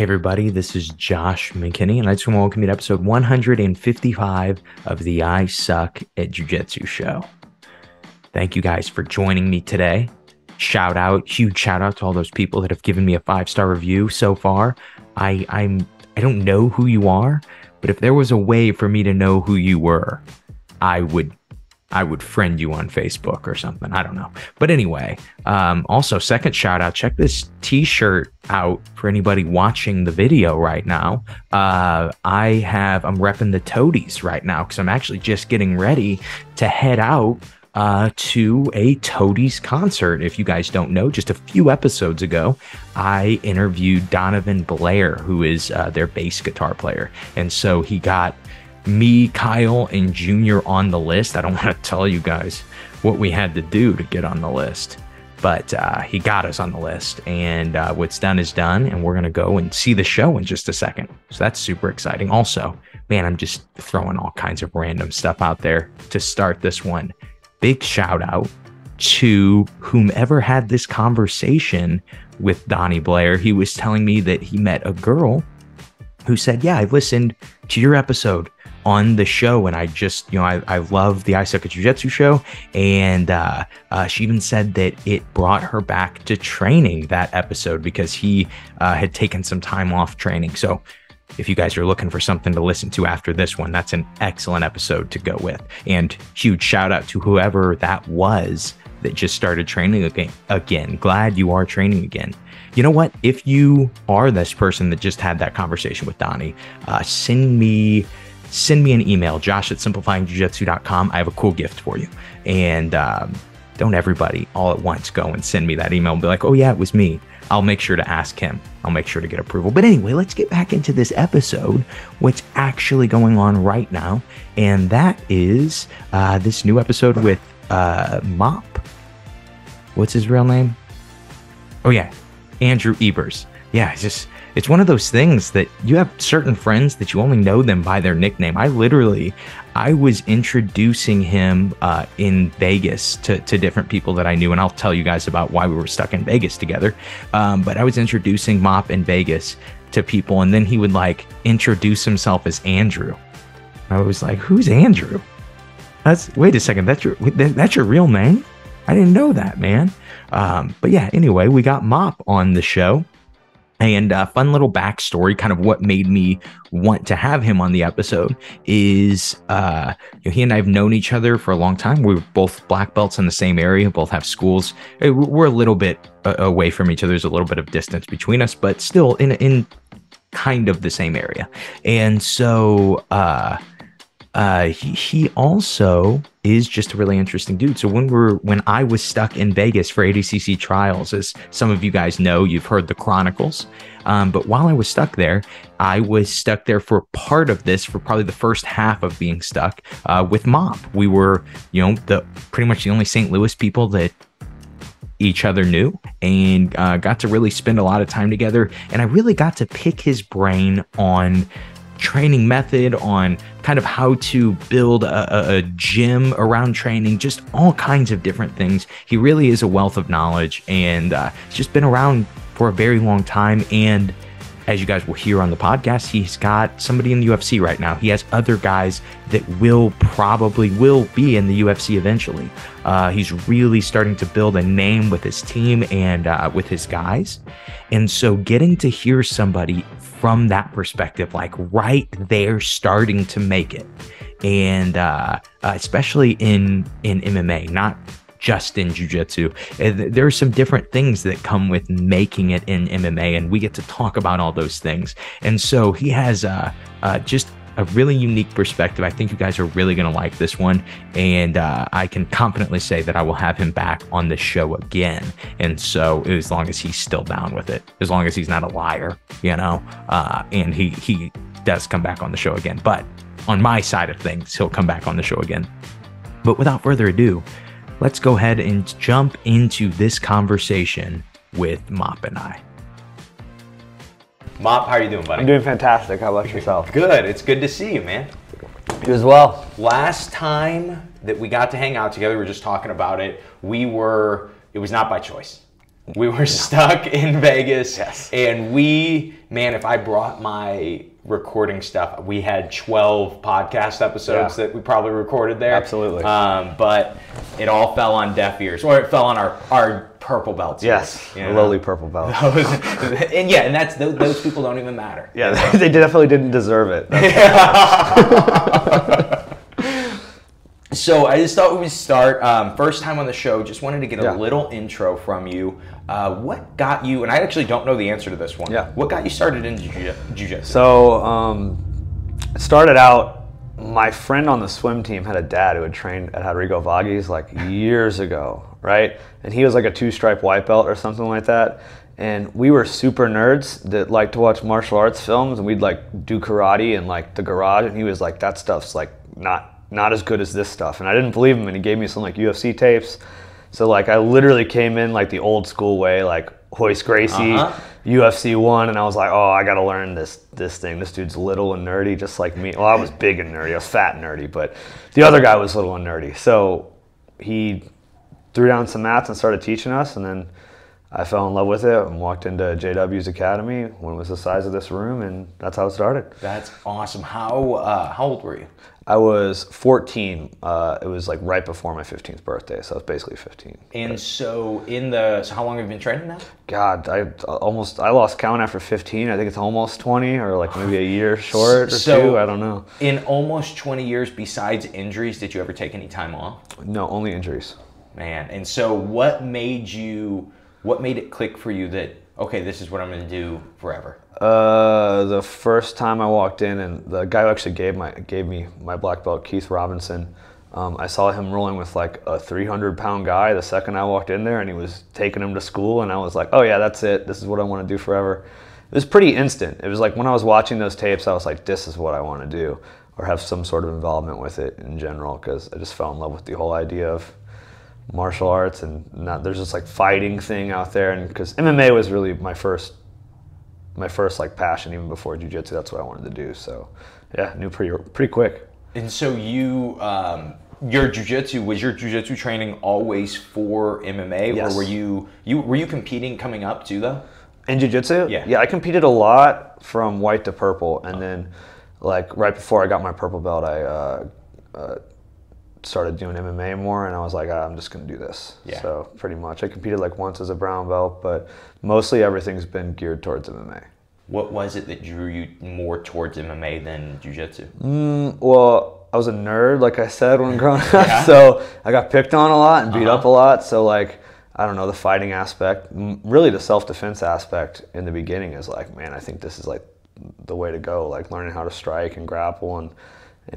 Hey everybody, this is Josh McKinney, and I just want to welcome you to episode 155 of the I Suck at Jiu-Jitsu show. Thank you guys for joining me today. Huge shout out to all those people that have given me a 5-star review so far. I don't know who you are, but if there was a way for me to know who you were, I would friend you on Facebook or something. I don't know. But anyway, also second shout out, check this t-shirt out for anybody watching the video right now. I'm repping the Toadies right now because I'm actually just getting ready to head out to a Toadies concert. If you guys don't know, just a few episodes ago, I interviewed Donovan Blair, who is their bass guitar player. And so he got me, Kyle, and Junior on the list. I don't want to tell you guys what we had to do to get on the list, but he got us on the list, and what's done is done, and we're going to go and see the show in just a second. So that's super exciting. Also, man, I'm just throwing all kinds of random stuff out there to start this one. Big shout out to whomever had this conversation with Donnie Blair. He was telling me that he met a girl who said, yeah, I listened to your episode on the show, and I just, I love the I Suck at Jiu-Jitsu show, and she even said that it brought her back to training that episode because he had taken some time off training. So if you guys are looking for something to listen to after this one, that's an excellent episode to go with. And huge shout out to whoever that was that just started training again. Glad you are training again. You know what? If you are this person that just had that conversation with Donnie, send me an email, josh@simplifyingjujitsu.com. I have a cool gift for you. And don't everybody all at once go and send me that email and be like, oh yeah, it was me. I'll make sure to ask him. I'll make sure to get approval. But anyway, let's get back into this episode, what's actually going on right now. And that is this new episode with Mop. What's his real name? Oh yeah, Andrew Ebers. Yeah, it's one of those things that you have certain friends that you only know them by their nickname. I was introducing him in Vegas to different people that I knew, and I'll tell you guys about why we were stuck in Vegas together. But I was introducing Mop in Vegas to people, and then he would like introduce himself as Andrew. I was like, who's Andrew? Wait a second, that's your real name? I didn't know that, man. But yeah, anyway, we got Mop on the show. And fun little backstory, kind of what made me want to have him on the episode is he and I have known each other for a long time. We were both black belts in the same area, both have schools. We're a little bit away from each other. There's a little bit of distance between us, but still in kind of the same area. And so he also is just a really interesting dude. So when I was stuck in Vegas for ADCC trials, as some of you guys know, you've heard the chronicles. But while I was stuck there, I was stuck there for part of this, for probably the first half of being stuck with Mop. We were, pretty much the only St. Louis people that each other knew, and got to really spend a lot of time together. And I really got to pick his brain on training method, on kind of how to build a gym around training, just all kinds of different things. He really is a wealth of knowledge, and he's just been around for a very long time. And as you guys will hear on the podcast, he's got somebody in the UFC right now. He has other guys that will be in the UFC eventually. He's really starting to build a name with his team and with his guys. And so getting to hear somebody from that perspective, like right there starting to make it, and especially in MMA, not just in jiu-jitsu, there are some different things that come with making it in MMA, and we get to talk about all those things. And so he has just a really unique perspective. I think you guys are really going to like this one, and I can confidently say that I will have him back on the show again. And so as long as he's still down with it, as long as he's not a liar, and he does come back on the show again. But on my side of things, he'll come back on the show again. But without further ado, let's go ahead and jump into this conversation with Mop and I. Mop, how are you doing, buddy? I'm doing fantastic. How about yourself? Good. It's good to see you, man. You as well. Last time that we got to hang out together, we were just talking about it. It was not by choice. We were stuck in Vegas. Yes. And if I brought my recording stuff, we had 12 podcast episodes that we probably recorded there. Absolutely. But it all fell on deaf ears, or it fell on our purple belts. Yes, lowly purple belt. And that's those people don't even matter. Yeah, they definitely didn't deserve it. So I just thought we would start, first time on the show, just wanted to get a little intro from you. What got you, and I actually don't know the answer to this one, what got you started in Jiu-Jitsu? So it started out, my friend on the swim team had a dad who had trained at Rodrigo Vaghi's like years ago, right? And he was like a 2-stripe white belt or something like that. And we were super nerds that liked to watch martial arts films, and we'd like do karate in like the garage, and he was like, that stuff's like not as good as this stuff. And I didn't believe him, and he gave me some like UFC tapes. So like I literally came in like the old school way, like Hoist Gracie, UFC 1, and I was like, oh, I gotta learn this thing. This dude's little and nerdy just like me. Well, I was big and nerdy, I was fat and nerdy, but the other guy was little and nerdy. So he threw down some mats and started teaching us, and then I fell in love with it and walked into JW's Academy when it was the size of this room, and that's how it started. That's awesome. How old were you? I was 14. It was like right before my 15th birthday, so I was basically 15. And so how long have you been training now? God, I lost count after 15. I think it's almost 20, or like maybe a year short or two. I don't know. In almost 20 years, besides injuries, did you ever take any time off? No, only injuries. Man, and so what made it click for you that, okay, this is what I'm going to do forever? The first time I walked in, and the guy who actually gave me my black belt, Keith Robinson, I saw him rolling with like a 300-pound guy the second I walked in there, and he was taking him to school, and I was like, oh yeah, that's it. This is what I want to do forever. It was pretty instant. It was like when I was watching those tapes, I was like, this is what I want to do, or have some sort of involvement with it in general, because I just fell in love with the whole idea of martial arts, and there's this like fighting thing out there, and because MMA was really my first like passion, even before jiu-jitsu. That's what I wanted to do. So yeah, knew pretty quick. And so was your jiu-jitsu training always for MMA? Yes. Or were you competing coming up too though? In jiu-jitsu? Yeah, I competed a lot from white to purple, and then like right before I got my purple belt, I started doing MMA more, and I was like, I'm just gonna do this. Yeah. So pretty much I competed like once as a brown belt, but mostly everything's been geared towards MMA. What was it that drew you more towards MMA than jiu-jitsu? Well, I was a nerd, like I said, when growing up, so I got picked on a lot and beat up a lot. So like, I don't know, the fighting aspect, really the self-defense aspect in the beginning is like, man, I think this is like the way to go. Like learning how to strike and grapple and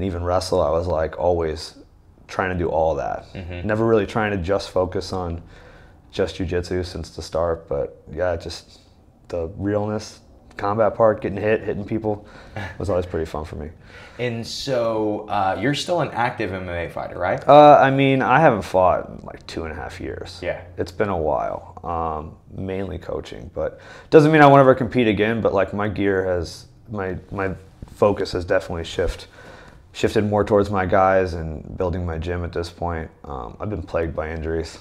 even wrestle. I was like always trying to do all that. Never really trying to just focus on just jiu-jitsu since the start, but yeah, just the realness, combat part, hitting people was always pretty fun for me. And so you're still an active MMA fighter, right? I mean, I haven't fought in like 2.5 years. Yeah. It's been a while, mainly coaching, but doesn't mean I won't ever compete again, but like my focus has definitely shifted more towards my guys and building my gym at this point. I've been plagued by injuries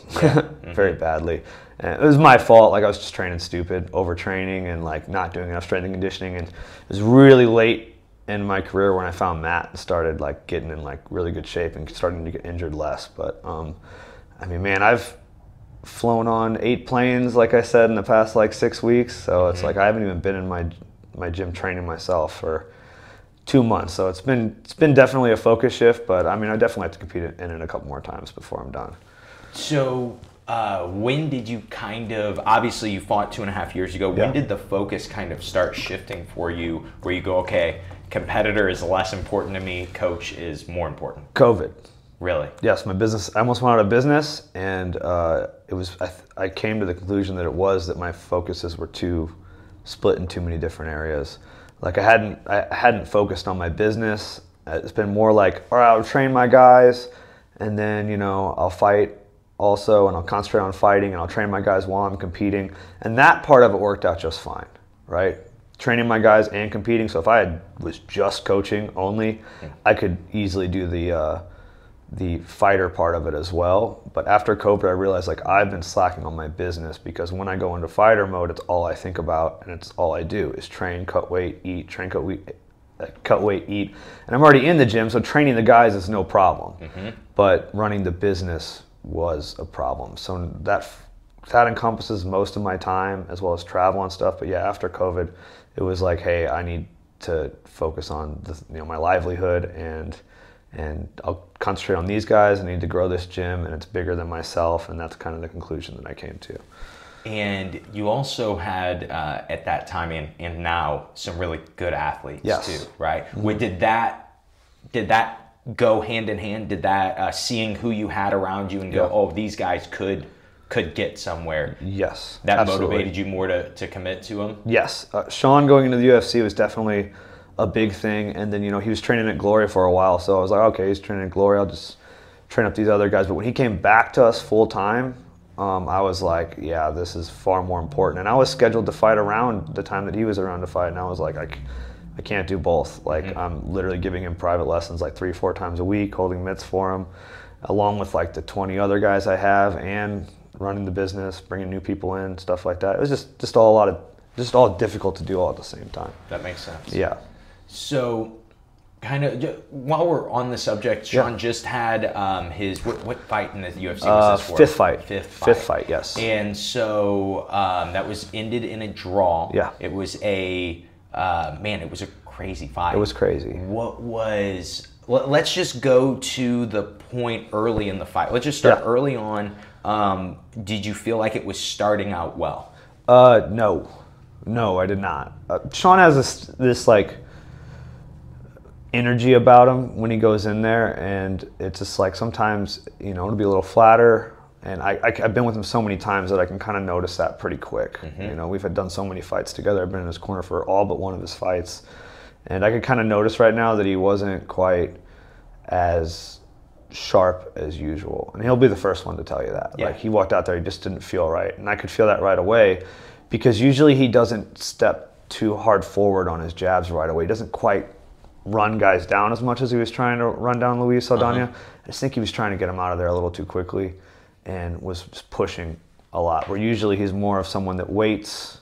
very badly. And it was my fault. Like I was just training stupid, overtraining, and like not doing enough strength and conditioning. And it was really late in my career when I found Matt and started like getting in like really good shape and starting to get injured less. But I mean, man, I've flown on 8 planes, like I said, in the past like 6 weeks. So it's like I haven't even been in my gym training myself for 2 months, so it's been definitely a focus shift, but I mean, I definitely have to compete in it a couple more times before I'm done. So when did you obviously you fought 2.5 years ago, when did the focus kind of start shifting for you, where you go, okay, competitor is less important to me, coach is more important? COVID. Really? Yes, my business, I almost went out of business, and I came to the conclusion that my focuses were too split in too many different areas. Like I hadn't focused on my business. It's been more like, all right, I'll train my guys, and then I'll fight also, and I'll concentrate on fighting, and I'll train my guys while I'm competing. And that part of it worked out just fine, right? Training my guys and competing. So if I was just coaching only, I could easily do the fighter part of it as well. But after COVID, I realized like I've been slacking on my business, because when I go into fighter mode, it's all I think about, and it's all I do is train, cut weight, eat, train, cut weight, eat. And I'm already in the gym, so training the guys is no problem. But running the business was a problem. So that encompasses most of my time, as well as travel and stuff. But yeah, after COVID, it was like, hey, I need to focus on my livelihood, and I'll concentrate on these guys. I need to grow this gym, and it's bigger than myself, and that's kind of the conclusion that I came to. And you also had at that time and now some really good athletes too, right? Did that go hand in hand? Did that seeing who you had around you and go, oh, these guys could get somewhere? Yes, that absolutely. motivated you more to commit to them? Yes, Sean going into the UFC was definitely a big thing, and then he was training at Glory for a while, so I was like, okay, he's training at Glory, I'll just train up these other guys. But when he came back to us full time, I was like, yeah, this is far more important. And I was scheduled to fight around the time that he was around to fight, and I was like, I can't do both. Like, I'm literally giving him private lessons like 3-4 times a week, holding mitts for him, along with like the 20 other guys I have, and running the business, bringing new people in, stuff like that. It was just all difficult to do all at the same time. That makes sense. Yeah. So, kind of while we're on the subject, Sean just had his what fight in the UFC was this for? Fifth fight. Fifth fight, yes. And so that was ended in a draw. Yeah. It was it was a crazy fight. It was crazy. Let's just go to the point early in the fight. Let's just start early on. Did you feel like it was starting out well? No, I did not. Sean has this like energy about him when he goes in there, and it's just like sometimes it'll be a little flatter, and I've been with him so many times that I can kind of notice that pretty quick. We've had done so many fights together. I've been in his corner for all but one of his fights, and I could kind of notice right now that he wasn't quite as sharp as usual, and he'll be the first one to tell you that. Like, he walked out there, he just didn't feel right, and I could feel that right away, because usually he doesn't step too hard forward on his jabs right away. He doesn't quite run guys down as much as he was trying to run down Luis Saldana. I just think he was trying to get him out of there a little too quickly, and was just pushing a lot, where usually he's more of someone that waits.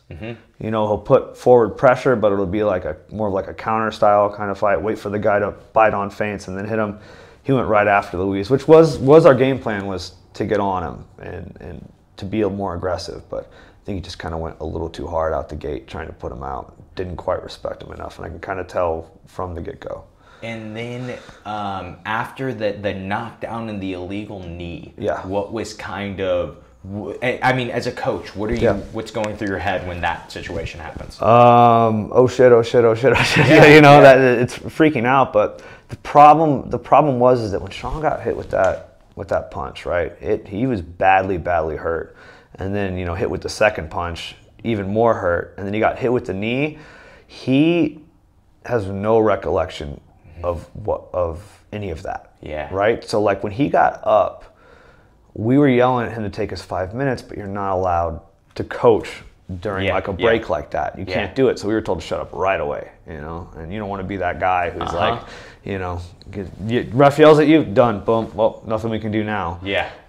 He'll put forward pressure, but it'll be like more of like a counter style kind of fight, wait for the guy to bite on feints and then hit him. He went right after Luis, which was our game plan, was to get on him and to be more aggressive, but I think he just kind of went a little too hard out the gate trying to put him out. Didn't quite respect him enough, and I can kind of tell from the get-go. And then after the knockdown and the illegal knee, what was kind of, I mean, as a coach, what's going through your head when that situation happens? Oh shit. That it's freaking out. But the problem was that when Sean got hit with that punch, right? He was badly hurt, and then hit with the second punch, even more hurt, and then he got hit with the knee. He has no recollection of any of that. Right? So like when he got up, we were yelling at him to take us 5 minutes, but you're not allowed to coach during like a break like that. You can't do it. So we were told to shut up right away, and you don't want to be that guy who's like, ref yells at you, done, boom, well, nothing we can do now.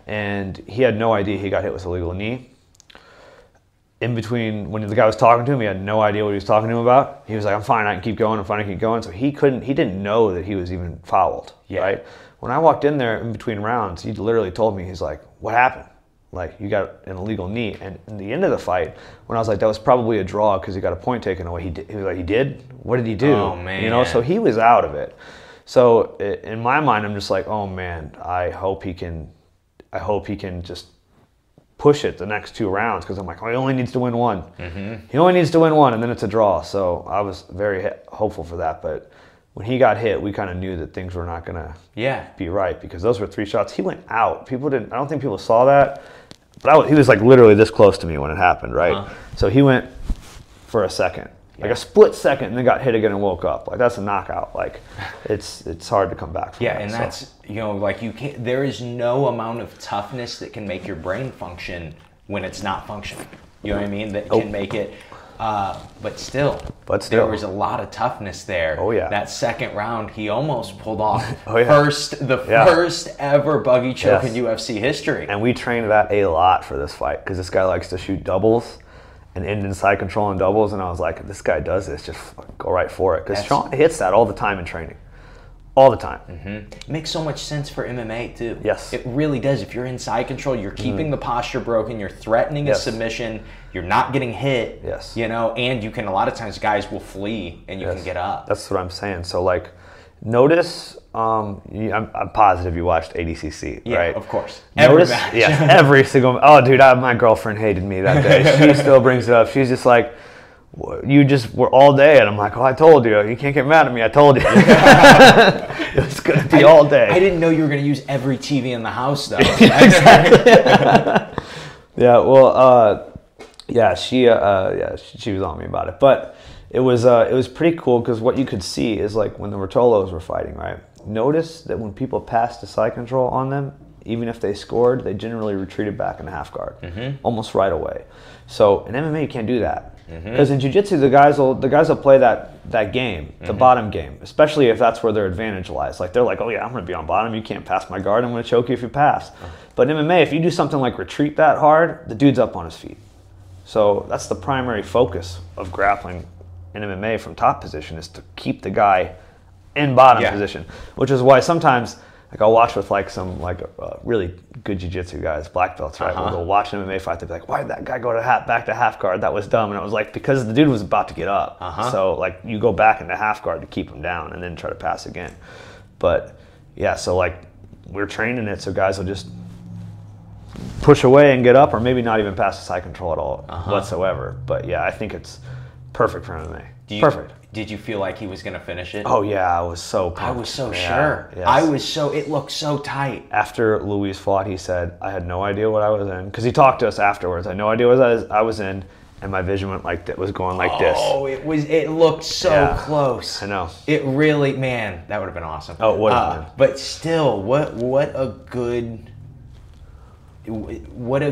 And he had no idea he got hit with a illegal knee. In between, when the guy was talking to him, he had no idea what he was talking to him about. He was like, I'm fine, I can keep going, I'm fine, I can keep going. So he didn't know that he was even fouled, right? When I walked in there in between rounds, he literally told me, he's like, what happened? Like, you got an illegal knee. And in the end of the fight, when I was like, that was probably a draw because he got a point taken away, he was like, he did? What did he do? Oh, man. So he was out of it. So in my mind, I'm just like, oh man, I hope he can just push it the next 2 rounds, because I'm like, oh, he only needs to win one. He only needs to win one, and then it's a draw. So I was very hopeful for that. But when he got hit, we kind of knew that things were not going to be right, because those were 3 shots. He went out. I don't think people saw that, but he was like literally this close to me when it happened, right? So he went for a second, like a split second, and then got hit again and woke up. Like, that's a knockout. Like, it's hard to come back from that. And that's, like, you can't, there is no amount of toughness that can make your brain function when it's not functioning. You know what I mean? That can make it. But still, there was a lot of toughness there. Oh yeah. That second round, he almost pulled off the first ever buggy choke in UFC history. And we trained that a lot for this fight because this guy likes to shoot doubles and end in side control and doubles. And I was like, this guy does this, just go right for it. Because Sean hits that all the time in training. All the time. It makes so much sense for MMA too. Yes. It really does. If you're in side control, you're keeping the posture broken, you're threatening a submission, you're not getting hit. Yes. You know, and you can, a lot of times guys will flee and you can get up. That's what I'm saying. So like, notice, I'm positive you watched ADCC, yeah, right? Of course. Notice, every single, oh dude, my girlfriend hated me that day. She still brings it up. She's just like, you just were all day, and I'm like, oh, I told you. You can't get mad at me. I told you. It was going to be all day. I didn't know you were going to use every TV in the house, though. Exactly. Yeah, well, she was on me about it. But it was pretty cool because what you could see is like when the Rotolos were fighting, right? Notice that when people passed the side control on them, even if they scored, they generally retreated back in half guard, almost right away. So in MMA, you can't do that. Because in Jiu-Jitsu, the guys will play that game, the bottom game, especially if that's where their advantage lies. Like they're like, oh yeah, I'm going to be on bottom. You can't pass my guard. I'm going to choke you if you pass. But in MMA, if you do something like retreat that hard, the dude's up on his feet. So that's the primary focus of grappling in MMA from top position, is to keep the guy in bottom position, which is why sometimes, like I'll watch with like some really good jiu-jitsu guys, black belts, right? They'll watch an MMA fight. They'll be like, "Why did that guy go to back to half guard? That was dumb." And I was like, because the dude was about to get up. So like you go back into half guard to keep him down, and then try to pass again. But yeah, so like we're training it so guys will just push away and get up, or maybe not even pass the side control at all whatsoever. But yeah, I think it's perfect for MMA. Perfect. Did you feel like he was going to finish it? Oh yeah, I was so pumped. I was so sure. Yes. It looked so tight. After Luis fought, he said, I had no idea what I was in. Because he talked to us afterwards. I had no idea what I was in, and my vision went was going like this. Oh, it looked so close. I know. It really, man, that would have been awesome. Oh, it would have been. But still, what a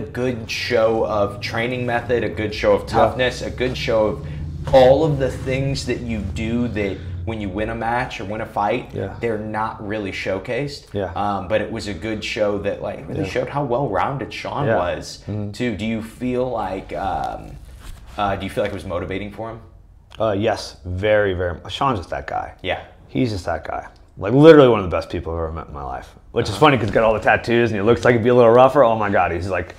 good show of training method, a good show of toughness, a good show of all of the things that you do that when you win a match or win a fight, they're not really showcased. But it was a good show that like really showed how well-rounded Sean was too. Do you feel like it was motivating for him? Yes, very, very. Sean's just that guy. Yeah. He's just that guy. Like literally one of the best people I've ever met in my life. Which is funny because he's got all the tattoos and he looks like he'd be a little rougher. Oh my God, he's like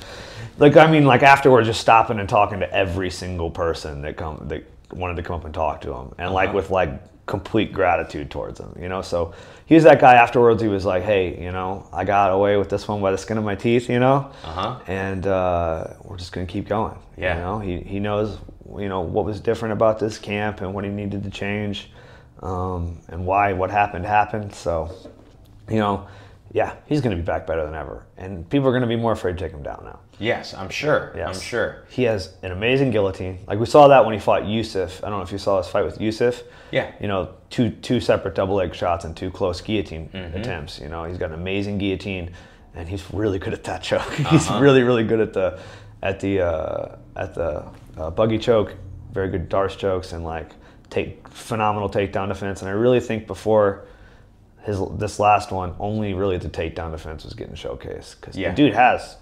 afterwards, just stopping and talking to every single person that wanted to come up and talk to him, and like with like complete gratitude towards him, you know. So he was that guy. Afterwards, he was like, "Hey, you know, I got away with this one by the skin of my teeth, you know, and we're just gonna keep going." Yeah, you know, he knows, you know, what was different about this camp and what he needed to change, and why what happened. So, you know. Yeah, he's going to be back better than ever. And people are going to be more afraid to take him down now. Yes, I'm sure. Yes. I'm sure. He has an amazing guillotine. Like we saw that when he fought Yusuf. I don't know if you saw his fight with Yusuf. Yeah. You know, two separate double leg shots and 2 close guillotine attempts. You know, he's got an amazing guillotine, and he's really good at that choke. He's really, really good at the buggy choke. Very good Darce chokes, and like phenomenal takedown defense. And I really think before this last one, only really the takedown defense was getting showcased, because the dude his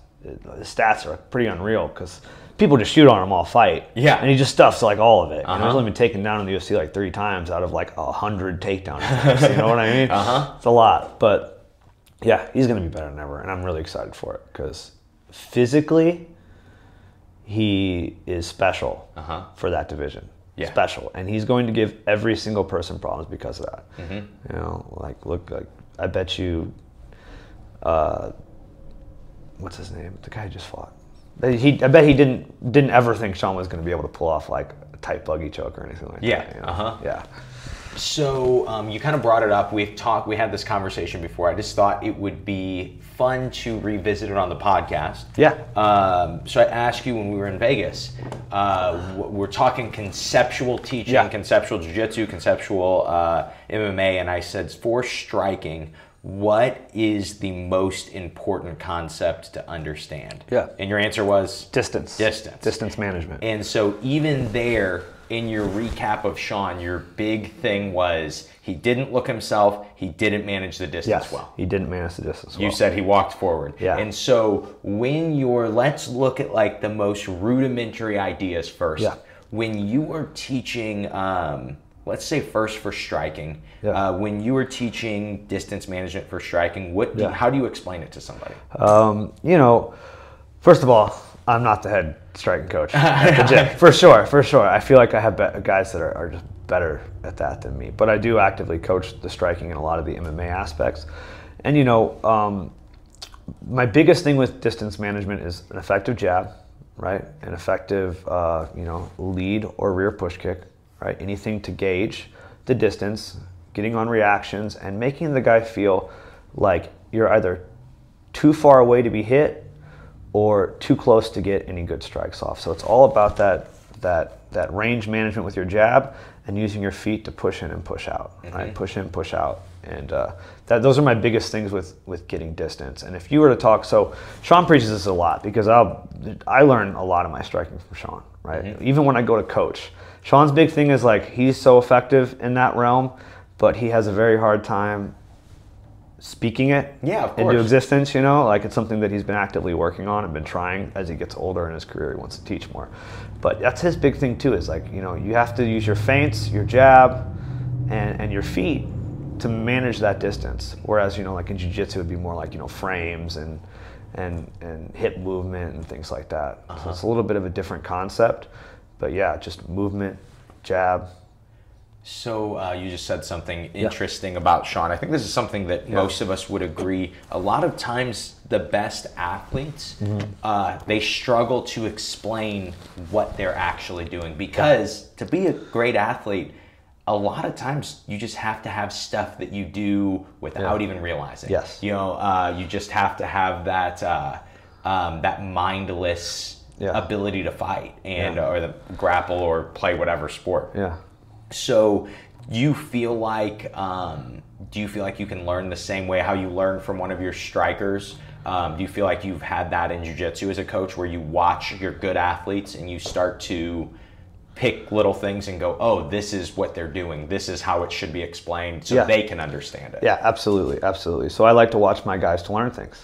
stats are pretty unreal, because people just shoot on him all fight. Yeah. And he just stuffs like all of it. And he's only been taken down in the UFC like 3 times out of like 100 takedown attempts. You know what I mean? It's a lot. But yeah, he's going to be better than ever. And I'm really excited for it, because physically he is special for that division. Special, and he's going to give every single person problems because of that. You know, look, I bet you, what's his name? The guy who just fought. I bet he didn't ever think Sean was going to be able to pull off like a tight buggy choke or anything like that. You know? Yeah. So you kind of brought it up. We had this conversation before. I just thought it would be fun to revisit it on the podcast. So I asked you when we were in Vegas, we're talking conceptual teaching, conceptual jiu-jitsu, conceptual MMA, and I said for striking, what is the most important concept to understand? Yeah. And your answer was? Distance. Distance management. And so even there, in your recap of Sean, your big thing was he didn't look himself, he didn't manage the distance well. He didn't manage the distance well. You said he walked forward. Yeah. And so when let's look at like the most rudimentary ideas first. Yeah. When you were teaching, let's say first for striking, when you were teaching distance management for striking, how do you explain it to somebody? First of all, I'm not the head striking coach at the gym. For sure. I feel like I have guys that are just better at that than me. But I do actively coach the striking in a lot of the MMA aspects. And, my biggest thing with distance management is an effective jab, right? An effective, lead or rear push kick, right? Anything to gauge the distance, getting on reactions, and making the guy feel like you're either too far away to be hit or too close to get any good strikes off. So it's all about that range management with your jab and using your feet to push in and push out, right? Push in, push out. And those are my biggest things with getting distance. And if you were to talk, so Sean preaches this a lot because I learn a lot of my striking from Sean, right? Even when I go to coach. Sean's big thing is like he's so effective in that realm, but he has a very hard time speaking it into existence, like it's something that he's been actively working on and been trying as he gets older in his career. He wants to teach more. But that's his big thing too, is like, you have to use your feints, your jab, and your feet to manage that distance. Whereas, like in jiu-jitsu, it would be more like, frames and hip movement and things like that. So it's a little bit of a different concept. But yeah, just movement, jab. So you just said something interesting about Sean. I think this is something that most of us would agree. A lot of times the best athletes, they struggle to explain what they're actually doing because to be a great athlete, a lot of times you just have to have stuff that you do without even realizing. Yes. You just have to have that mindless ability to fight or the grapple or play whatever sport. Yeah. So you feel like, do you feel like you can learn the same way how you learn from one of your strikers? Do you feel like you've had that in jiu-jitsu as a coach where you watch your good athletes and you start to pick little things and go, oh, this is what they're doing. This is how it should be explained so they can understand it. Yeah, absolutely. Absolutely. So I like to watch my guys to learn things,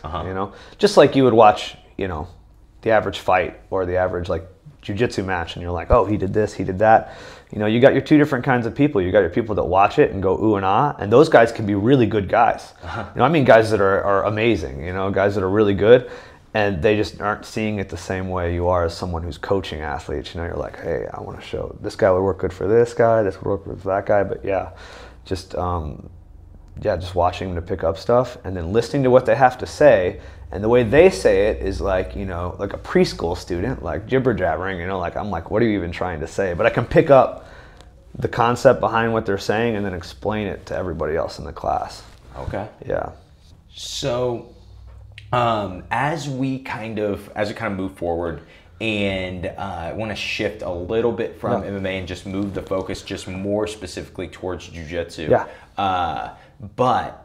just like you would watch, the average fight or the average like jiu-jitsu match and you're like, oh, he did this, he did that. You got your two different kinds of people. You got your people that watch it and go ooh and ah, and those guys can be really good guys. I mean guys that are amazing, guys that are really good, and they just aren't seeing it the same way you are as someone who's coaching athletes. You're like, hey, I want to show this guy would work good for this guy, this would work good for that guy. But just watching them to pick up stuff and then listening to what they have to say. And the way they say it is like, like a preschool student, like jibber jabbering, I'm like, what are you even trying to say? But I can pick up the concept behind what they're saying and then explain it to everybody else in the class. Okay. Yeah. So as we kind of move forward, and I want to shift a little bit from MMA and just move the focus just more specifically towards jiu-jitsu. Yeah. But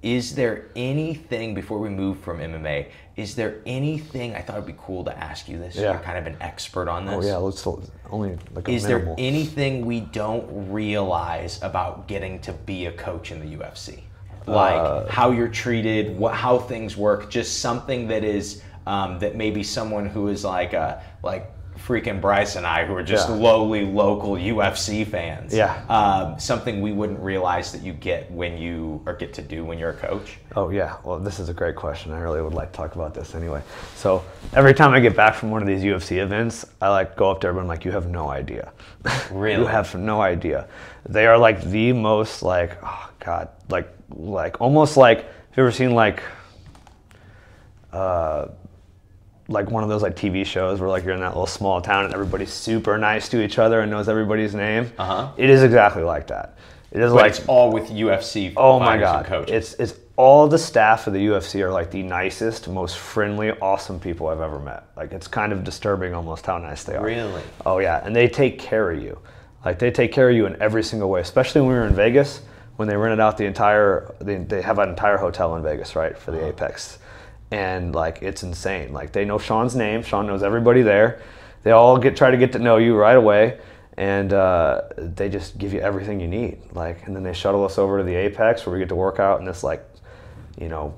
is there anything, before we move from MMA, is there anything, I thought it'd be cool to ask you this, you're kind of an expert on this. Oh yeah, let's only like a Is minimal. there anything we don't realize about getting to be a coach in the UFC? Like how you're treated, how things work, just something that is, that maybe someone who is like freaking Bryce and I, who are just lowly local UFC fans. Yeah. Something we wouldn't realize that you get when get to do when you're a coach. Oh yeah. Well, this is a great question. I really would like to talk about this anyway. So every time I get back from one of these UFC events, I go up to everyone like, you have no idea. Really? You have no idea. They are like the most oh God, almost like, have you ever seen like one of those TV shows where you're in that little small town and everybody's super nice to each other and knows everybody's name? It is exactly like that. It is it's all with UFC. Oh my God! It's all the staff of the UFC are the nicest, most friendly, awesome people I've ever met. It's kind of disturbing almost how nice they are. Really? Oh yeah, and they take care of you. They take care of you in every single way. Especially when we were in Vegas, when they rented out they have an entire hotel in Vegas, right, for the Apex. And like, it's insane. Like, they know Sean's name. Sean knows everybody there. They all try to get to know you right away. And they just give you everything you need. Like, and then they shuttle us over to the Apex where we get to work out in this, like, I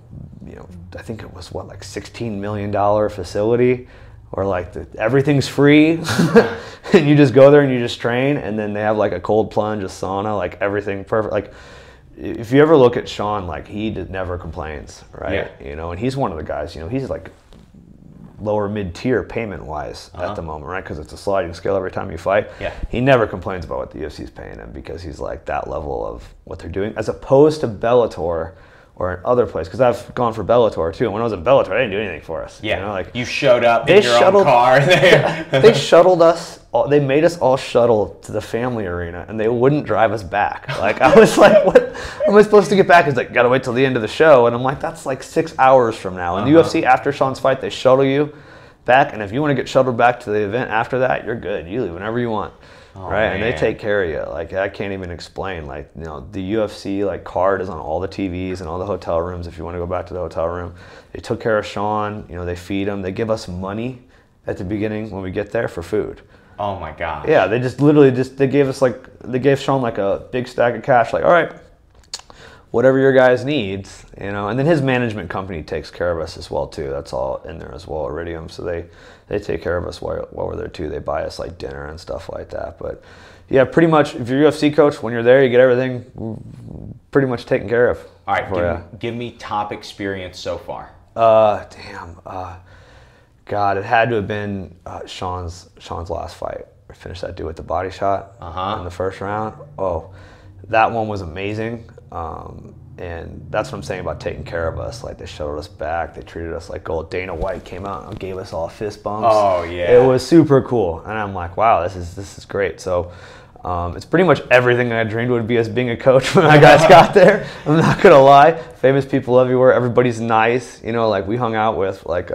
think it was like $16 million facility where like everything's free and you just go there and you just train, and then they have like a cold plunge, a sauna, like everything perfect. Like, if you ever look at Sean, like, he never complains, right? Yeah. And he's one of the guys, he's like lower mid-tier payment-wise at the moment, right? Because it's a sliding scale every time you fight. Yeah. He never complains about what the UFC is paying him because he's like that level of what they're doing, as opposed to Bellator or in other places. Because I've gone for Bellator too, and when I was in Bellator, they didn't do anything for us. Yeah, like, you showed up in your own car. They shuttled us. They made us all shuttle to the family arena, and they wouldn't drive us back. Like, I was like, what am I supposed to get back? He's like, gotta wait till the end of the show. And I'm like, that's like 6 hours from now. In the UFC, after Sean's fight, they shuttle you back, and if you want to get shuttled back to the event after that, you're good. You leave whenever you want. Right, man. And they take care of you. Like, I can't even explain. Like, the UFC like card is on all the TVs and all the hotel rooms. If you want to go back to the hotel room, they took care of Sean. They feed him. They give us money at the beginning when we get there for food. Oh my gosh. Yeah, they just literally they gave Sean like a big stack of cash. Like, all right, whatever your guys needs, And then his management company takes care of us as well too. That's all in there as well, Iridium. So they take care of us while we're there too. They buy us like dinner and stuff like that. But yeah, pretty much if you're a UFC coach, when you're there, you get everything pretty much taken care of. All right, give me top experience so far. God, it had to have been Sean's last fight. I finished that dude with the body shot in the first round. Oh, that one was amazing. And that's what I'm saying about taking care of us. Like, they shuttled us back. They treated us like gold. Dana White came out and gave us all fist bumps. Oh, yeah. It was super cool. And I'm like, wow, this is great. So it's pretty much everything I dreamed would be as being a coach when I got there. I'm not going to lie. Famous people everywhere. Everybody's nice. Like, we hung out with, like,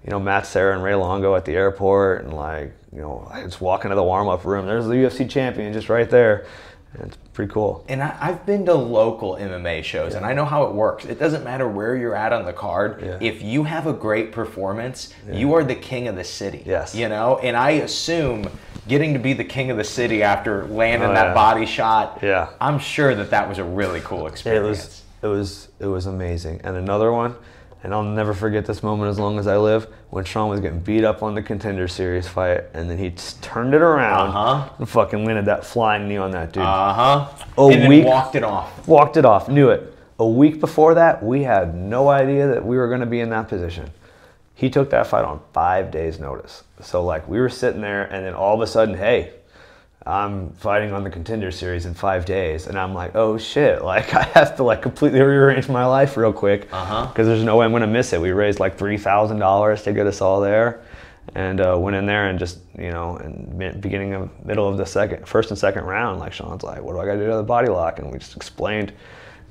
Matt Serra and Ray Longo at the airport. And, like, I just walk into the warm-up room. There's the UFC champion just right there. And it's pretty cool. And I've been to local MMA shows, and I know how it works. It doesn't matter where you're at on the card. Yeah. If you have a great performance, you are the king of the city. Yes. And I assume getting to be the king of the city after landing that body shot, I'm sure that was a really cool experience. It was amazing. And another one, and I'll never forget this moment as long as I live, when Sean was getting beat up on the Contender Series fight, and then he turned it around and fucking landed that flying knee on that dude. And then walked it off. Walked it off, knew it. A week before that, we had no idea that we were going to be in that position. He took that fight on 5 days' notice. So, like, we were sitting there, and then all of a sudden, hey, I'm fighting on the Contender Series in 5 days, and I'm like, oh shit, like, I have to like completely rearrange my life real quick because there's no way I'm gonna miss it. We raised like $3,000 to get us all there, and went in there and just, in middle of the first and second round, like, Sean's like, what do I gotta do to the body lock? And we just explained,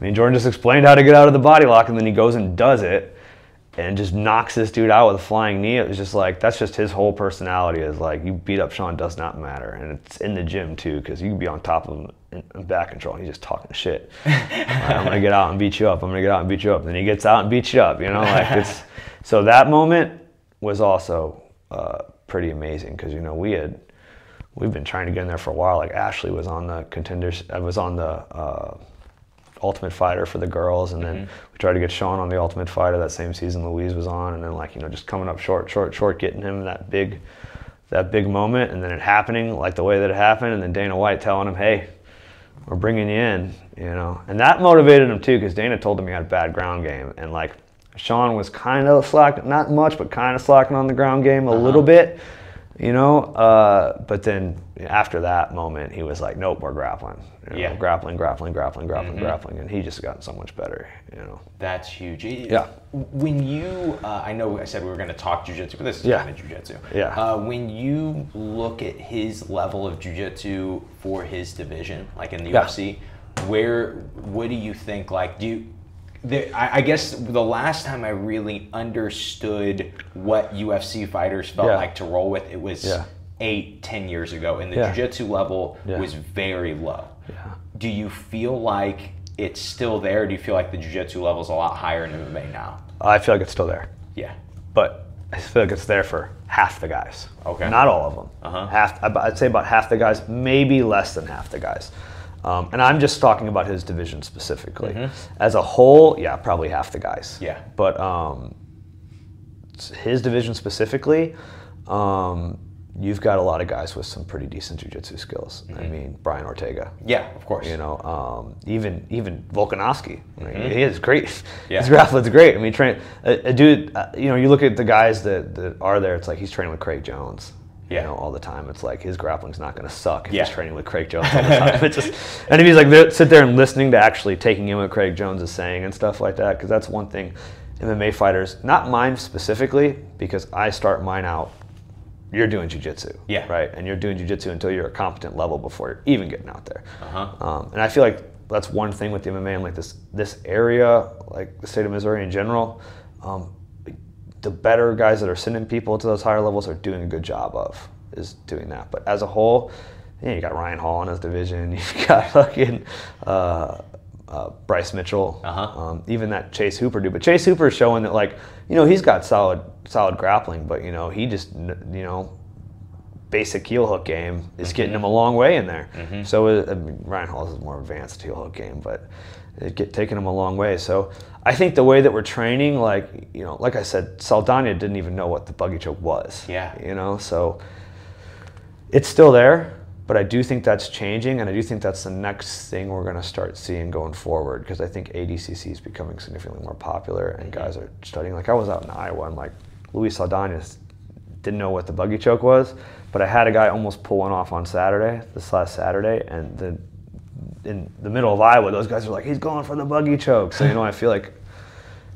me and Jordan just explained how to get out of the body lock, and then he goes and does it and just knocks this dude out with a flying knee. It was just like, that's just his whole personality, is like, you beat up Sean does not matter. And it's in the gym too, because you can be on top of him in back control and he's just talking shit. I'm gonna get out and beat you up. I'm gonna get out and beat you up. And then he gets out and beats you up, like, it's, so that moment was also pretty amazing, because we've been trying to get in there for a while. Like, Ashley was on the contenders, I was on the Ultimate Fighter for the girls, and then we tried to get Sean on the Ultimate Fighter that same season Louise was on, and then, like, just coming up short, getting him that big moment, and then it happening like the way that it happened, and then Dana White telling him, hey, we're bringing you in, and that motivated him too, because Dana told him he had a bad ground game, and like, Sean was kind of slacking, not much, but kind of slacking on the ground game a little bit, but then after that moment, he was like, nope, we're grappling. Grappling, and he just gotten so much better, That's huge. Yeah. When you, I know I said we were going to talk jiu-jitsu, but this is kind of jiu-jitsu. Yeah. When you look at his level of jiu-jitsu for his division, like in the UFC, what do you think, like, I guess the last time I really understood what UFC fighters felt like to roll with, it was 8-10 years ago, and the jiu-jitsu level was very low. Yeah. Do you feel like it's still there? Do you feel like the jiu-jitsu level is a lot higher in MMA now? I feel like it's still there. Yeah. But I feel like it's there for half the guys. Okay. Not all of them. I'd say about half the guys, maybe less than half the guys. And I'm just talking about his division specifically. As a whole, yeah, probably half the guys. Yeah. But his division specifically, you've got a lot of guys with some pretty decent jiu-jitsu skills. I mean, Brian Ortega. Yeah, of course. You know, even Volkanovski. I mean, he is great. Yeah. His grappling's great. I mean, a dude. You know, you look at the guys that are there. It's like he's training with Craig Jones. Yeah. You know, all the time. It's like his grappling's not going to suck if Yeah. he's training with Craig Jones all the time. It's just, and if he's like sit there and listening to actually taking in what Craig Jones is saying and stuff like that, because that's one thing MMA fighters, not mine specifically, because I start mine out. You're doing jiu-jitsu, yeah, right? And you're doing jiu-jitsu until you're a competent level before you're even getting out there. And I feel like that's one thing with the MMA and like this area, like the state of Missouri in general. The better guys that are sending people to those higher levels are doing a good job of is doing that. But as a whole, you got Ryan Hall in his division. You've got fucking Bryce Mitchell, even that Chase Hooper dude. But Chase Hooper is showing that, like, you know, he's got solid grappling, but, you know, he just, you know, basic heel hook game is getting him a long way in there. So I mean, Ryan Hall's is more advanced heel hook game, but taking him a long way. So I think the way that we're training, like, you know, like I said, Saldana didn't even know what the buggy choke was. Yeah. You know, so it's still there. But I do think that's changing, and I do think that's the next thing we're going to start seeing going forward, because I think ADCC is becoming significantly more popular, and guys are studying. Like, I was out in Iowa, and like Luis Saldana didn't know what the buggy choke was, but I had a guy almost pull one off on this last Saturday, and in the middle of Iowa, those guys are like, he's going for the buggy choke. So, you know, I feel like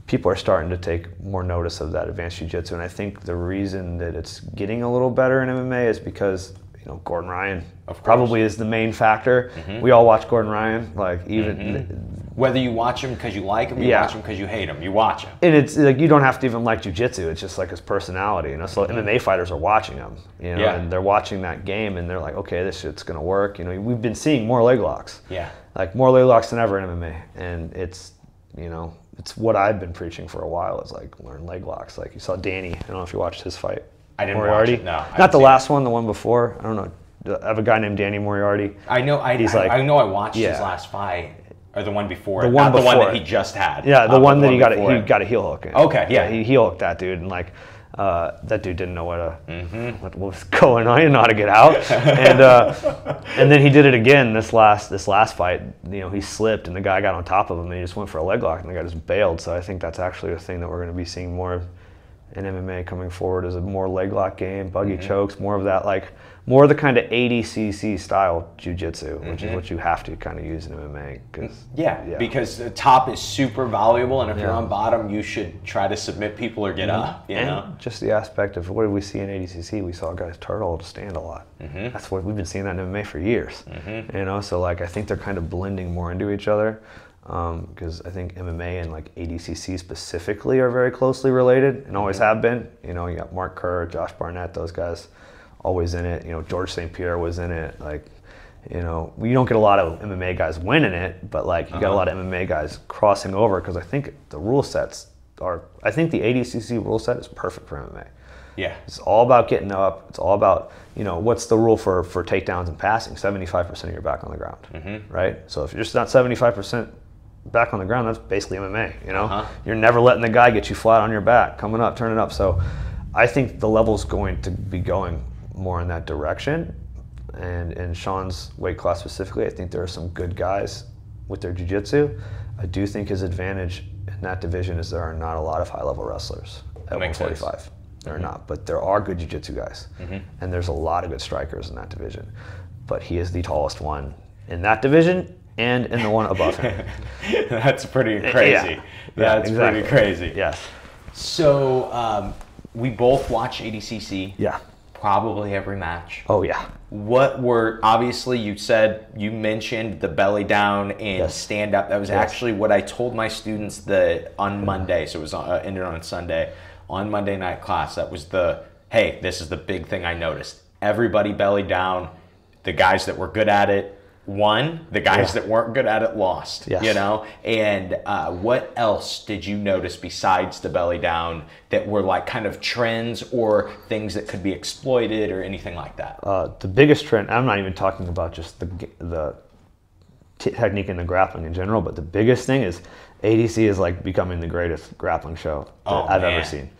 people are starting to take more notice of that advanced jiu-jitsu, and I think the reason that it's getting a little better in MMA is because, you know, Gordon Ryan probably is the main factor. We all watch Gordon Ryan, like, even whether you watch him because you like him, you watch him because you hate him, you watch him. And it's like, you don't have to even like jiu-jitsu. It's just like his personality, you know. So MMA fighters are watching him, you know, and they're watching that game, and they're like, okay, this shit's gonna work. You know, we've been seeing more leg locks. Yeah. Like, more leg locks than ever in MMA, and it's, you know, it's what I've been preaching for a while, is like, learn leg locks. Like, you saw Danny. I don't know if you watched his fight. I didn't Moriarty. watch it, no. Not the last one, the one before. I don't know. I have a guy named Danny Moriarty. I know I watched his last fight, or the one before. The one that he just had. Yeah, the one that he got a heel hook in. Okay, yeah. He heel hooked that dude, and like, that dude didn't know what was going on. He didn't know how to get out. And then he did it again this last fight. You know, he slipped, and the guy got on top of him, and he just went for a leg lock, and the guy just bailed. So I think that's actually a thing that we're going to be seeing more of in MMA coming forward, is a more leg lock game, buggy chokes, more of that, like, more of the kind of ADCC style jiu-jitsu, which is what you have to kind of use in MMA. Because the top is super valuable, and if you're on bottom, you should try to submit people or get up. You know, just the aspect of, what did we see in ADCC? We saw guys turtle to stand a lot. That's what we've been seeing that in MMA for years. You know, so like, I think they're kind of blending more into each other. Because I think MMA and like ADCC specifically are very closely related, and always have been. You know, you got Mark Kerr, Josh Barnett, those guys always in it. You know, George St. Pierre was in it. Like, you know, you don't get a lot of MMA guys winning it, but like, you got a lot of MMA guys crossing over, because I think the rule sets I think the ADCC rule set is perfect for MMA. Yeah. It's all about getting up. It's all about, you know, what's the rule for takedowns and passing? 75% of your back on the ground, right? So if you're just not 75% back on the ground, that's basically MMA, you know? You're never letting the guy get you flat on your back, coming up, turning up. So I think the level's going to be going more in that direction. And in Sean's weight class specifically, I think there are some good guys with their jiu-jitsu. I do think his advantage in that division is there are not a lot of high-level wrestlers at 145. There are not, but there are good jiu-jitsu guys. And there's a lot of good strikers in that division. But he is the tallest one in that division and in the one above him. That's pretty crazy. That's pretty crazy. Yes. So we both watch ADCC. Yeah. Probably every match. Oh yeah. Obviously you mentioned the belly down and stand up. That was actually what I told my students on Monday. So it was ended on Sunday. On Monday night class, that was hey, this is the big thing I noticed. Everybody belly down. The guys that were good at it, won. The guys that weren't good at it lost. Yes. You know? And what else did you notice besides the belly down that were like kind of trends or things that could be exploited or anything like that? The biggest trend, I'm not even talking about just the technique and the grappling in general, but the biggest thing is ADC is like becoming the greatest grappling show that I've ever seen.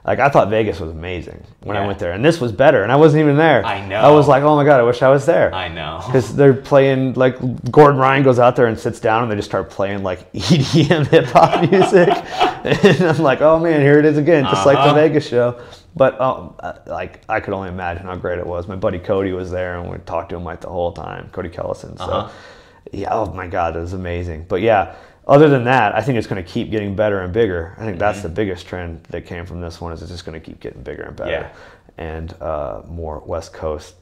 Like, I thought Vegas was amazing when I went there, and this was better, and I wasn't even there. I know. I was like, oh my God, I wish I was there. I know. Because they're playing, like, Gordon Ryan goes out there and sits down, and they just start playing, like, EDM hip-hop music. And I'm like, oh man, here it is again, just like the Vegas show. But, like, I could only imagine how great it was. My buddy Cody was there, and we talked to him, like, the whole time, Cody Kellison. So, yeah, oh my God, it was amazing. But yeah, other than that, I think it's going to keep getting better and bigger. I think that's the biggest trend that came from this one, is it's just going to keep getting bigger and better. And more West Coast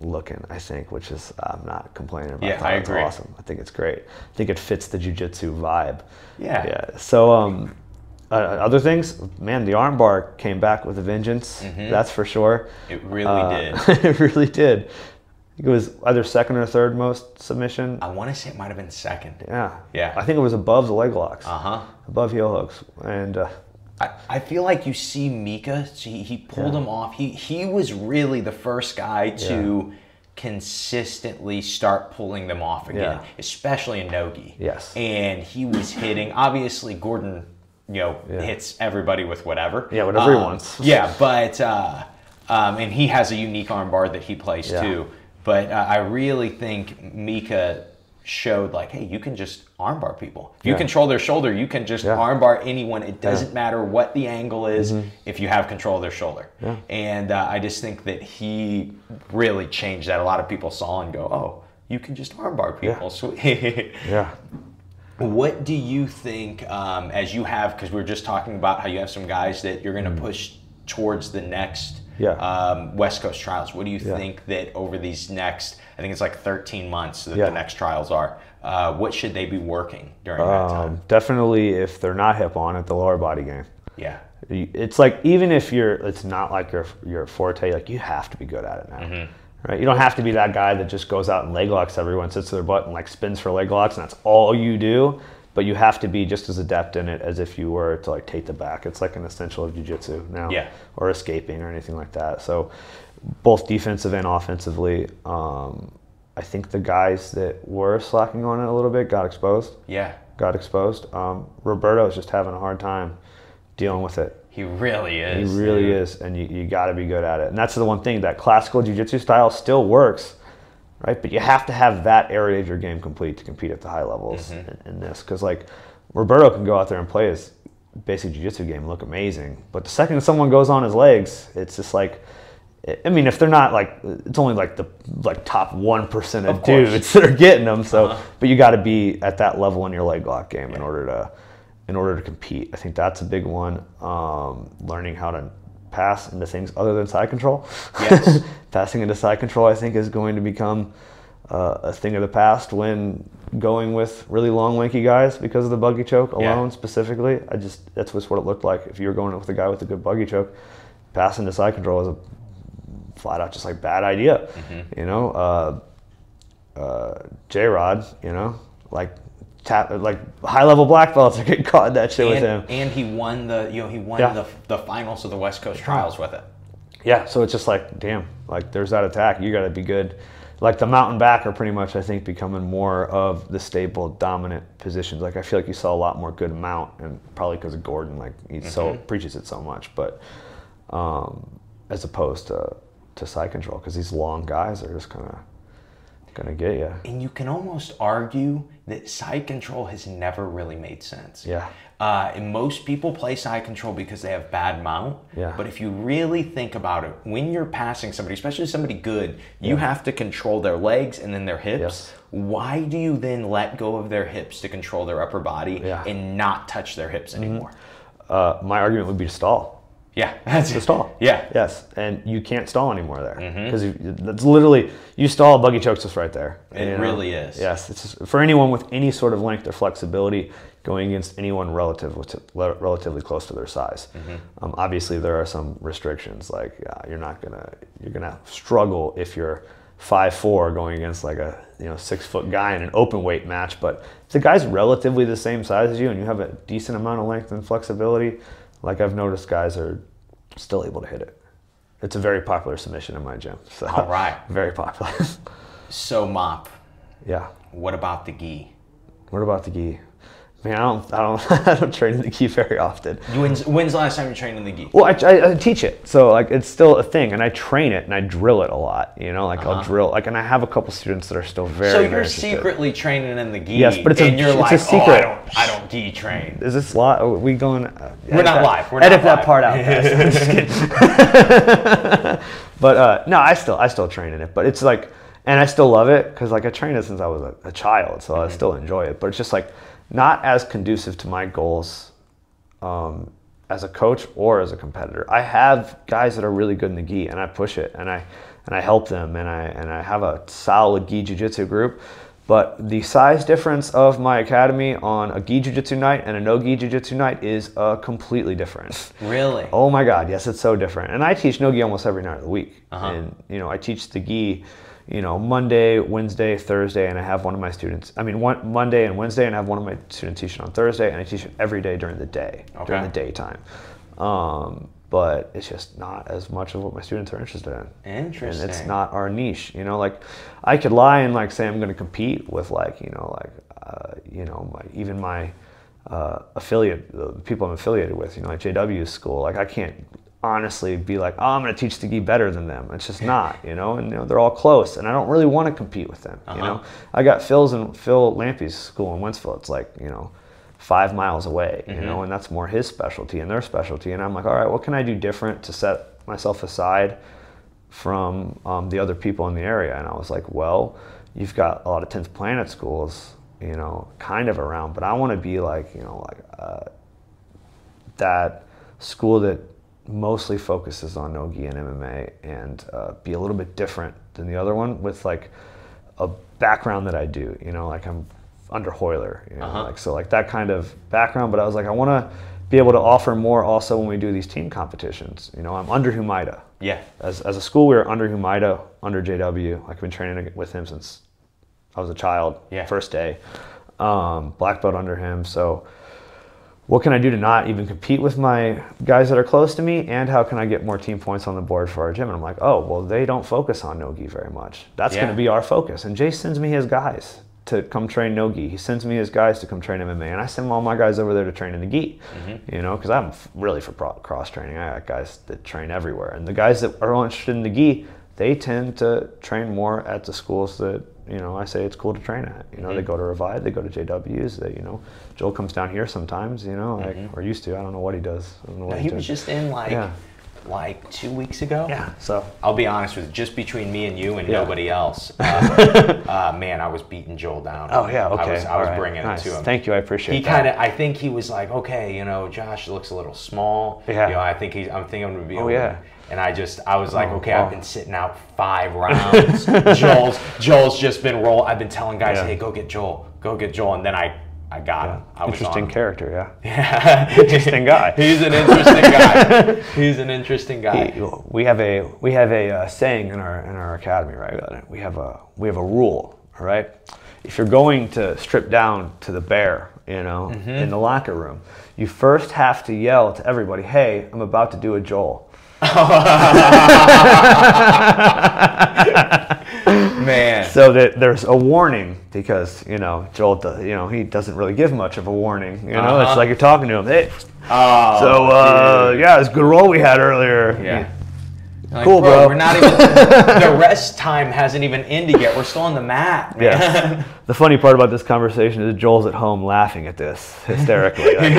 looking, I think, which is, I'm not complaining about that. I agree. It's awesome. I think it's great. I think it fits the jiu-jitsu vibe. Yeah. So other things, man, the armbar came back with a vengeance. That's for sure. It really did. It really did. It was either second or third most submission. I want to say it might have been second. Yeah. I think it was above the leg locks. Above heel hooks. And I feel like you see Mika, he pulled him off. He was really the first guy to consistently start pulling them off again, especially in Nogi. Yes. And he was hitting, obviously Gordon, hits everybody with whatever. Yeah, whatever he wants. Yeah, but, and he has a unique armbar that he plays too. But I really think Mika showed, like, hey, you can just armbar people. If you control their shoulder, you can just armbar anyone. It doesn't matter what the angle is if you have control of their shoulder. And I just think that he really changed that. A lot of people saw and go, oh, you can just armbar people. Sweet. What do you think, as you have, because we were just talking about how you have some guys that you're going to push towards the next West Coast trials. What do you think that over these next, I think it's like 13 months that the next trials are, what should they be working during that time? Definitely, if they're not hip on it, the lower body game. It's like, even if it's not like your forte, like, you have to be good at it now. Right? You don't have to be that guy that just goes out and leg locks everyone, sits to their butt and like spins for leg locks, and that's all you do. But you have to be just as adept in it as if you were to like take the back. It's like an essential of jiu-jitsu now, or escaping or anything like that. So both defensive and offensively, I think the guys that were slacking on it a little bit got exposed. Roberto is just having a hard time dealing with it. He really is. He really is, and you got to be good at it. And that's the one thing, that classical jiu-jitsu style still works. Right, but you have to have that area of your game complete to compete at the high levels in this. Because like Roberto can go out there and play his basic jiu-jitsu game and look amazing, but the second someone goes on his legs, it's just like, I mean, if they're not like, it's only like the top 1% of dudes that are getting them. So, but you got to be at that level in your leg lock game in order to compete. I think that's a big one. Learning how to pass into things other than side control. Passing into side control, I think, is going to become a thing of the past when going with really long, lanky guys because of the buggy choke alone specifically. That's just what it looked like. If you were going with a guy with a good buggy choke, passing to side control is a flat out just like bad idea. You know, J-Rod, you know, like high level black belts are getting caught in that shit with him. And he won the finals of the West Coast trials with it. Yeah, so it's just like, damn, like there's that attack. You got to be good. Like the mountain back are pretty much, I think, becoming more of the staple dominant positions. Like I feel like you saw a lot more good mount, and probably because of Gordon, like he so preaches it so much. But as opposed to side control, because these long guys are just kind of gonna get you. And you can almost argue that side control has never really made sense. And most people play side control because they have bad mount. But if you really think about it, when you're passing somebody, especially somebody good, you have to control their legs and then their hips. Why do you then let go of their hips to control their upper body and not touch their hips anymore? My argument would be to stall. That's to stall. Yes. And you can't stall anymore there, because that's literally, you stall, buggy chokes us right there. It really is. Yes, it's just, for anyone with any sort of length or flexibility going against anyone relatively close to their size. Obviously, there are some restrictions, like you're gonna struggle if you're 5'4" going against like a 6-foot guy in an open weight match. But if the guy's relatively the same size as you and you have a decent amount of length and flexibility, like I've noticed guys are still able to hit it. It's a very popular submission in my gym. So, all right. Very popular. So mop. Yeah. What about the gi? What about the gi? Man, I don't train in the gi very often. When's the last time you trained in the gi? Well, I teach it, so like it's still a thing, and I train it and I drill it a lot. I'll drill and I have a couple students that are still very. So you're very secretly training in the gi. Yes, but it's a secret. I don't gi train. Is this live? Are we going? We're not live. Edit that part out, guys. I'm just kidding. But no, I still train in it, but it's like, and I still love it because like I trained it since I was a child, so I still enjoy it. But it's just like not as conducive to my goals as a coach or as a competitor. I have guys that are really good in the gi, and I push it, and I help them, and I have a solid gi jiu-jitsu group. But the size difference of my academy on a gi jiu-jitsu night and a no gi jiu-jitsu night is completely different. Really? Oh my God, yes, it's so different. And I teach no gi almost every night of the week. And I teach the gi Monday, Wednesday, Thursday, and I have one of my students, Monday and Wednesday, and I have one of my students teach it on Thursday, and I teach it every day during the day, during the daytime. But it's just not as much of what my students are interested in. Interesting. And it's not our niche, like I could lie and like say I'm going to compete with even my affiliate, the people I'm affiliated with, like JW's school. Like I can't honestly be like, oh, I'm going to teach the gi better than them. It's just not, and they're all close, and I don't really want to compete with them. I got Phil Lampy's school in Wentzville. It's like 5 miles away, and that's more his specialty and their specialty. And I'm like, all right, what can I do different to set myself aside from the other people in the area? And I was like, well, you've got a lot of 10th Planet schools, kind of around, but I want to be like, that school that mostly focuses on no gi and MMA, and be a little bit different than the other one with like a background that I do, like I'm under Hoyler, so like that kind of background. But I was like, I want to be able to offer more also when we do these team competitions. I'm under Humaida. Yeah. As a school, we were under Humaida, under JW. I've been training with him since I was a child. Yeah. First day, black belt under him. So what can I do to not even compete with my guys that are close to me, and how can I get more team points on the board for our gym? And I'm like, oh, well, they don't focus on no gi very much. That's going to be our focus. And Jay sends me his guys to come train no gi. He sends me his guys to come train MMA, and I send all my guys over there to train in the gi. Because I'm really for cross training. I got guys that train everywhere, and the guys that are interested in the gi, they tend to train more at the schools that I say it's cool to train at. They go to Revive, they go to JWs. Joel comes down here sometimes. Or used to. I don't know what he does. I don't know what he was just in like 2 weeks ago. Yeah. So I'll be honest with you, just between me and you and nobody else. Man, I was beating Joel down. Oh yeah, okay. I was bringing it to him. Thank you, I appreciate that. I think he was like, okay, Josh looks a little small. Yeah. I'm thinking I'm gonna be. And I was like, okay, I've been sitting out 5 rounds. Joel's just been I've been telling guys, hey, go get Joel, and then I got him. Interesting character, yeah. Interesting guy. He's an interesting guy. We have a saying in our academy, right? We have a rule, all right? If you're going to strip down to the bare, in the locker room, you first have to yell to everybody, hey, I'm about to do a Joel. Man. So that there's a warning, because Joel does, he doesn't really give much of a warning. It's like you're talking to him. Hey, it's a good roll we had earlier. Yeah. Like, cool, bro. We're not even. The rest time hasn't even ended yet. We're still on the mat, man. Yeah. The funny part about this conversation is Joel's at home laughing at this hysterically. That's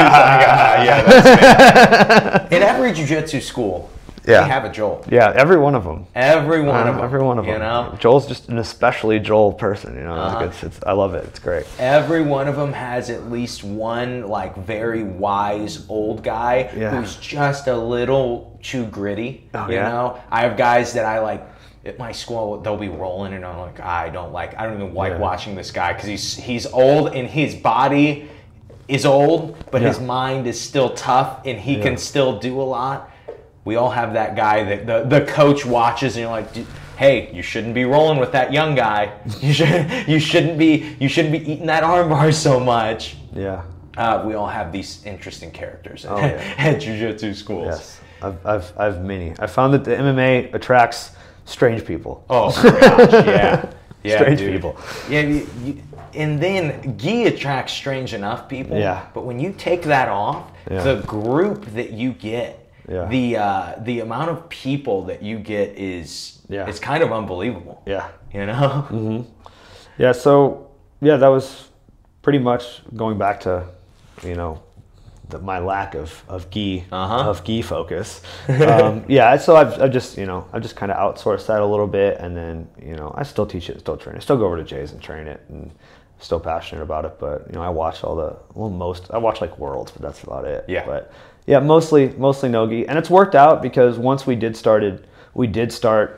in every jiu-jitsu school. They have a Joel. Yeah, every one of them. Every one of them. Every one of them. Joel's just an especially Joel person. I love it. It's great. Every one of them has at least one like very wise old guy who's just a little too gritty. I have guys that I like at my school. They'll be rolling, and I'm like, I don't even like watching this guy because he's old and his body is old, but his mind is still tough and he can still do a lot. We all have that guy that the coach watches and you're like, hey, you shouldn't be rolling with that young guy. You shouldn't be eating that armbar so much. Yeah. We all have these interesting characters at jiu-jitsu schools. Yes, I've many. I found that the MMA attracts strange people. Oh my gosh, yeah, strange dude. people. Yeah, and then gi attracts strange enough people. Yeah. But when you take that off, the group that you get, the amount of people that you get it's kind of unbelievable. Yeah. You know. Mm-hmm. Yeah. So that was pretty much going back to, my lack of gi focus. So I've just kind of outsourced that a little bit, and then I still teach it, still train it, still go over to Jay's and train it, and still passionate about it. But I watch I watch like Worlds, but that's about it. Yeah. But mostly no gi, and it's worked out because once we did start.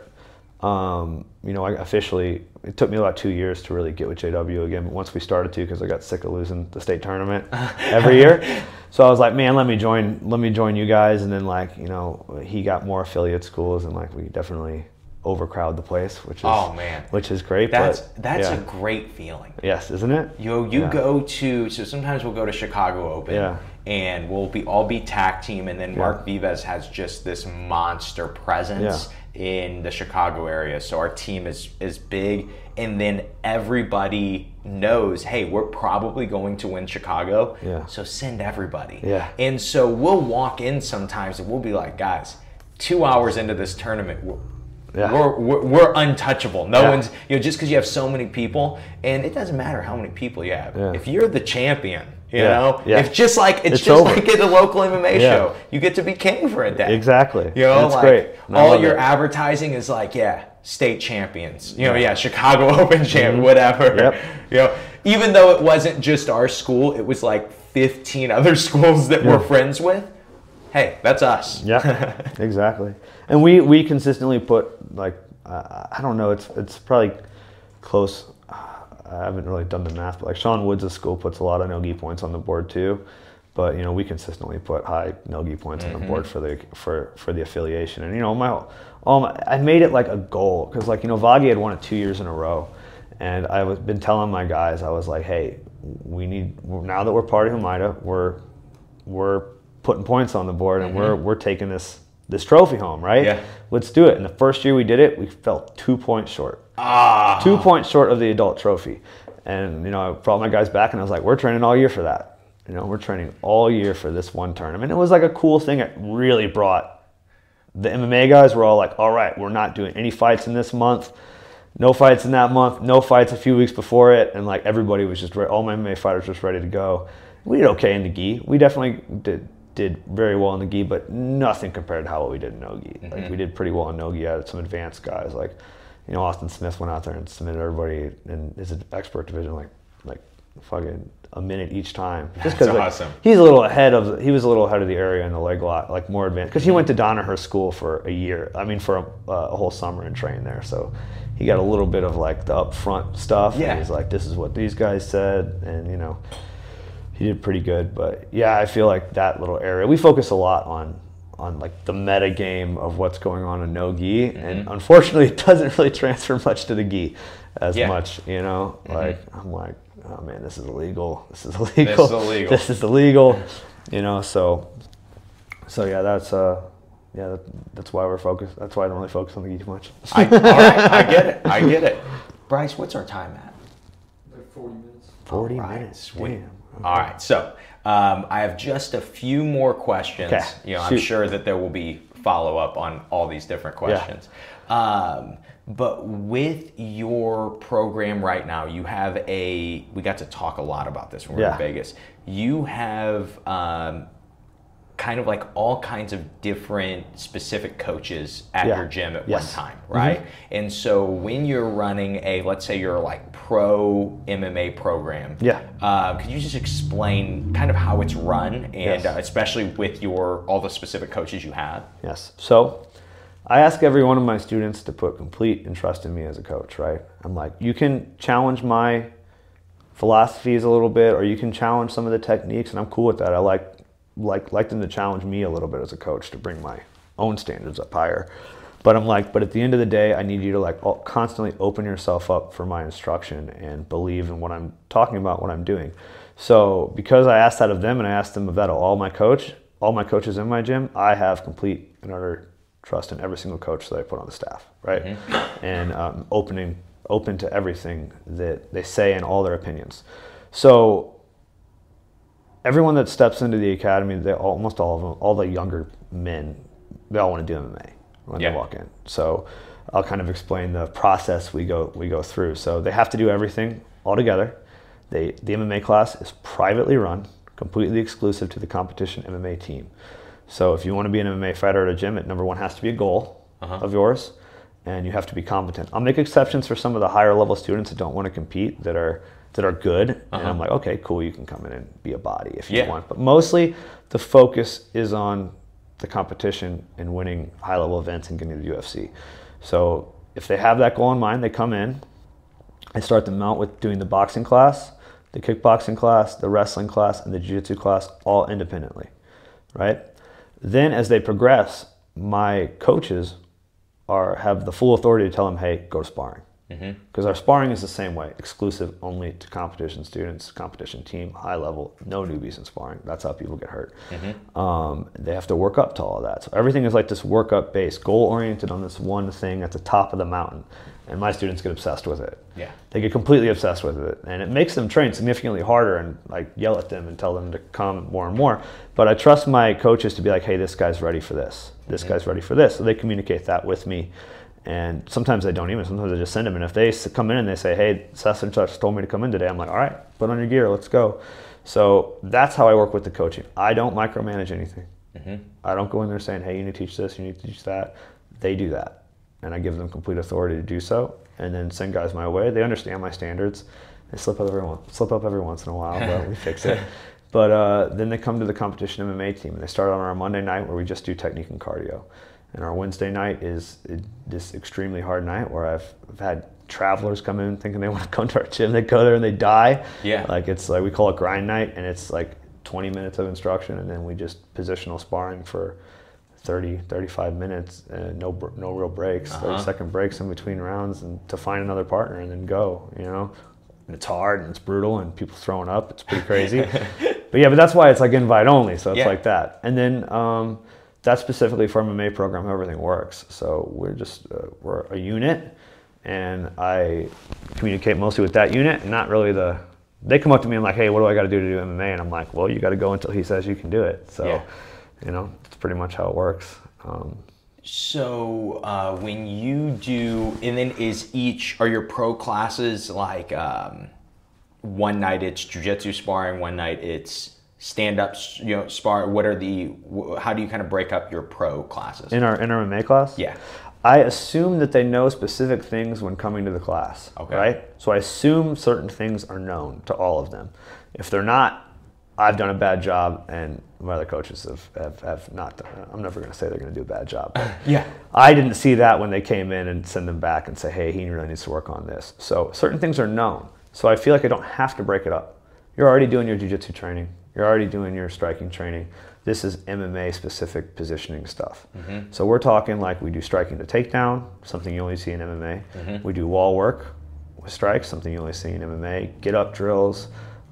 I officially, it took me about 2 years to really get with JW again. But once we started to, because I got sick of losing the state tournament every year. So I was like, man, let me join you guys. And then he got more affiliate schools, and we definitely overcrowd the place, which is great. That's a great feeling. Yes, isn't it? You go to, so sometimes we'll go to Chicago Open. And we'll all be tag team, and then Mark Vivas has just this monster presence in the Chicago area. So our team is big, and then everybody knows, hey, we're probably going to win Chicago. So send everybody. And so we'll walk in sometimes and we'll be like, guys, 2 hours into this tournament, we're untouchable. No one's, just because you have so many people, and it doesn't matter how many people you have. If you're the champion, it's just like at a local MMA show. You get to be king for a day. Exactly. That's great. All your advertising is state champions. Chicago Open champ, whatever. Even though it wasn't just our school, it was 15 other schools that we're friends with. Hey, that's us. Yeah, exactly. And we consistently put I don't know, it's probably close. I haven't really done the math, but Sean Woods' school puts a lot of no-gi points on the board too. But we consistently put high no-gi points on the board for the affiliation. And I made it a goal because Vagi had won it 2 years in a row, and been telling my guys, I was like, hey, now that we're part of Humaida, we're putting points on the board, and we're taking this trophy home, right? Yeah. Let's do it. And the first year we did it, we fell 2 points short. 2 points short of the adult trophy. And I brought my guys back, and I was like, we're training all year for that. We're training all year for this one tournament. It was a cool thing. It really brought the MMA guys were all like, all right, we're not doing any fights in this month. No fights in that month. No fights a few weeks before it. And everybody was just all my MMA fighters just ready to go. We did okay in the gi. We definitely did very well in the gi, but nothing compared to how we did in no-gi. We did pretty well in no-gi. I had some advanced guys Austin Smith went out there and submitted everybody in his expert division like fucking a minute each time. Just because awesome. He was a little ahead of the area in the leg lock, more advanced. Because he went to Danaher school for a year. I mean, for a whole summer and trained there. So he got a little bit of the upfront stuff. Yeah. And he's like, this is what these guys said, and he did pretty good. But I feel that little area, we focus a lot on the meta game of what's going on in no-gi, and unfortunately it doesn't really transfer much to the gi as much, I'm like, oh man, this is illegal, this is illegal, so that's why we're focused. That's why I don't really focus on the gi too much. All right, I get it. Bryce, what's our time at? 40 minutes. 40 minutes, sweet. Damn. Okay. All right, so I have just a few more questions. Okay. I'm sure that there will be follow-up on all these different questions. But with your program right now, you have we got to talk a lot about this when we were in Vegas. You have kind of all kinds of different specific coaches at your gym at one time, right? And so when you're running let's say you're pro MMA program, could you just explain kind of how it's run, and especially with all the specific coaches you have? Yes. So I ask every one of my students to put complete trust in me as a coach, right? I'm like, you can challenge my philosophies a little bit, or you can challenge some of the techniques, and I'm cool with that. I like them to challenge me a little bit as a coach to bring my own standards up higher. But I'm like, but at the end of the day, I need you to like constantly open yourself up for my instruction and believe in what I'm talking about, what I'm doing. So because I asked that of them and I asked them of that of all my coaches in my gym, I have complete and utter trust in every single coach that I put on the staff, right? Mm-hmm. And open to everything that they say and all their opinions. So everyone that steps into the academy, almost all of them, all the younger men, they all want to do MMA when they walk in. So I'll kind of explain the process we go through. So they have to do everything all together. The MMA class is privately run, completely exclusive to the competition MMA team. So if you want to be an MMA fighter at a gym, it number one has to be a goal of yours, and you have to be competent. I'll make exceptions for some of the higher level students that don't want to compete, that are good, and I'm like, okay, cool, you can come in and be a body if you want. But mostly the focus is on the competition and winning high level events and getting to the UFC. So if they have that goal in mind, they come in. I start them out with doing the boxing class, the kickboxing class, the wrestling class, and the jiu-jitsu class all independently, right? Then as they progress, my coaches have the full authority to tell them, hey, go to sparring. Because our sparring is the same way, exclusive only to competition students, competition team, high level, no newbies in sparring. That's how people get hurt. They have to work up to all of that. So everything is like this workup base, goal oriented on this one thing at the top of the mountain. And my students get obsessed with it. They get completely obsessed with it. And it makes them train significantly harder and like yell at them and tell them to come more and more. But I trust my coaches to be like, hey, this guy's ready for this. This guy's ready for this. So they communicate that with me. And sometimes they don't even. Sometimes I just send them. And if they come in and they say, hey, such and such told me to come in today, I'm like, all right, put on your gear, let's go. So that's how I work with the coaching. I don't micromanage anything. I don't go in there saying, hey, you need to teach this, you need to teach that. They do that. And I give them complete authority to do so, and then send guys my way. They understand my standards. They slip up every once in a while, but we fix it. But then they come to the competition MMA team, and they start on our Monday night where we just do technique and cardio. And our Wednesday night is this extremely hard night where I've had travelers come in thinking they want to come to our gym. They go there and they die. Like it's like, we call it grind night, and it's like 20 minutes of instruction, and then we just positional sparring for 35 minutes, and no real breaks, 30-second breaks in between rounds, and to find another partner and then go, you know. And it's hard and it's brutal and people throwing up. It's pretty crazy. but that's why it's like invite only. So it's like that. And then that's specifically for MMA program, how everything works. So we're just, we're a unit, and I communicate mostly with that unit, and not really they come up to me and like, hey, what do I got to do MMA? And I'm like, well, you got to go until he says you can do it. So, you know, it's pretty much how it works. So when you do, and then are your pro classes like one night it's jiu-jitsu sparring, one night it's stand-up, you know, spar? How do you kind of break up your pro classes? In our MMA class? I assume that they know specific things when coming to the class, right? So I assume certain things are known to all of them. If they're not, I've done a bad job, and my other coaches have not done it. I'm never going to say they're going to do a bad job. I didn't see that when they came in and send them back and say, hey, he really needs to work on this. So certain things are known. So I feel like I don't have to break it up. You're already doing your jiu-jitsu training. You're already doing your striking training. This is MMA specific positioning stuff. So we're talking like we do striking to takedown, something you only see in MMA. We do wall work with strikes, something you only see in MMA. Get up drills,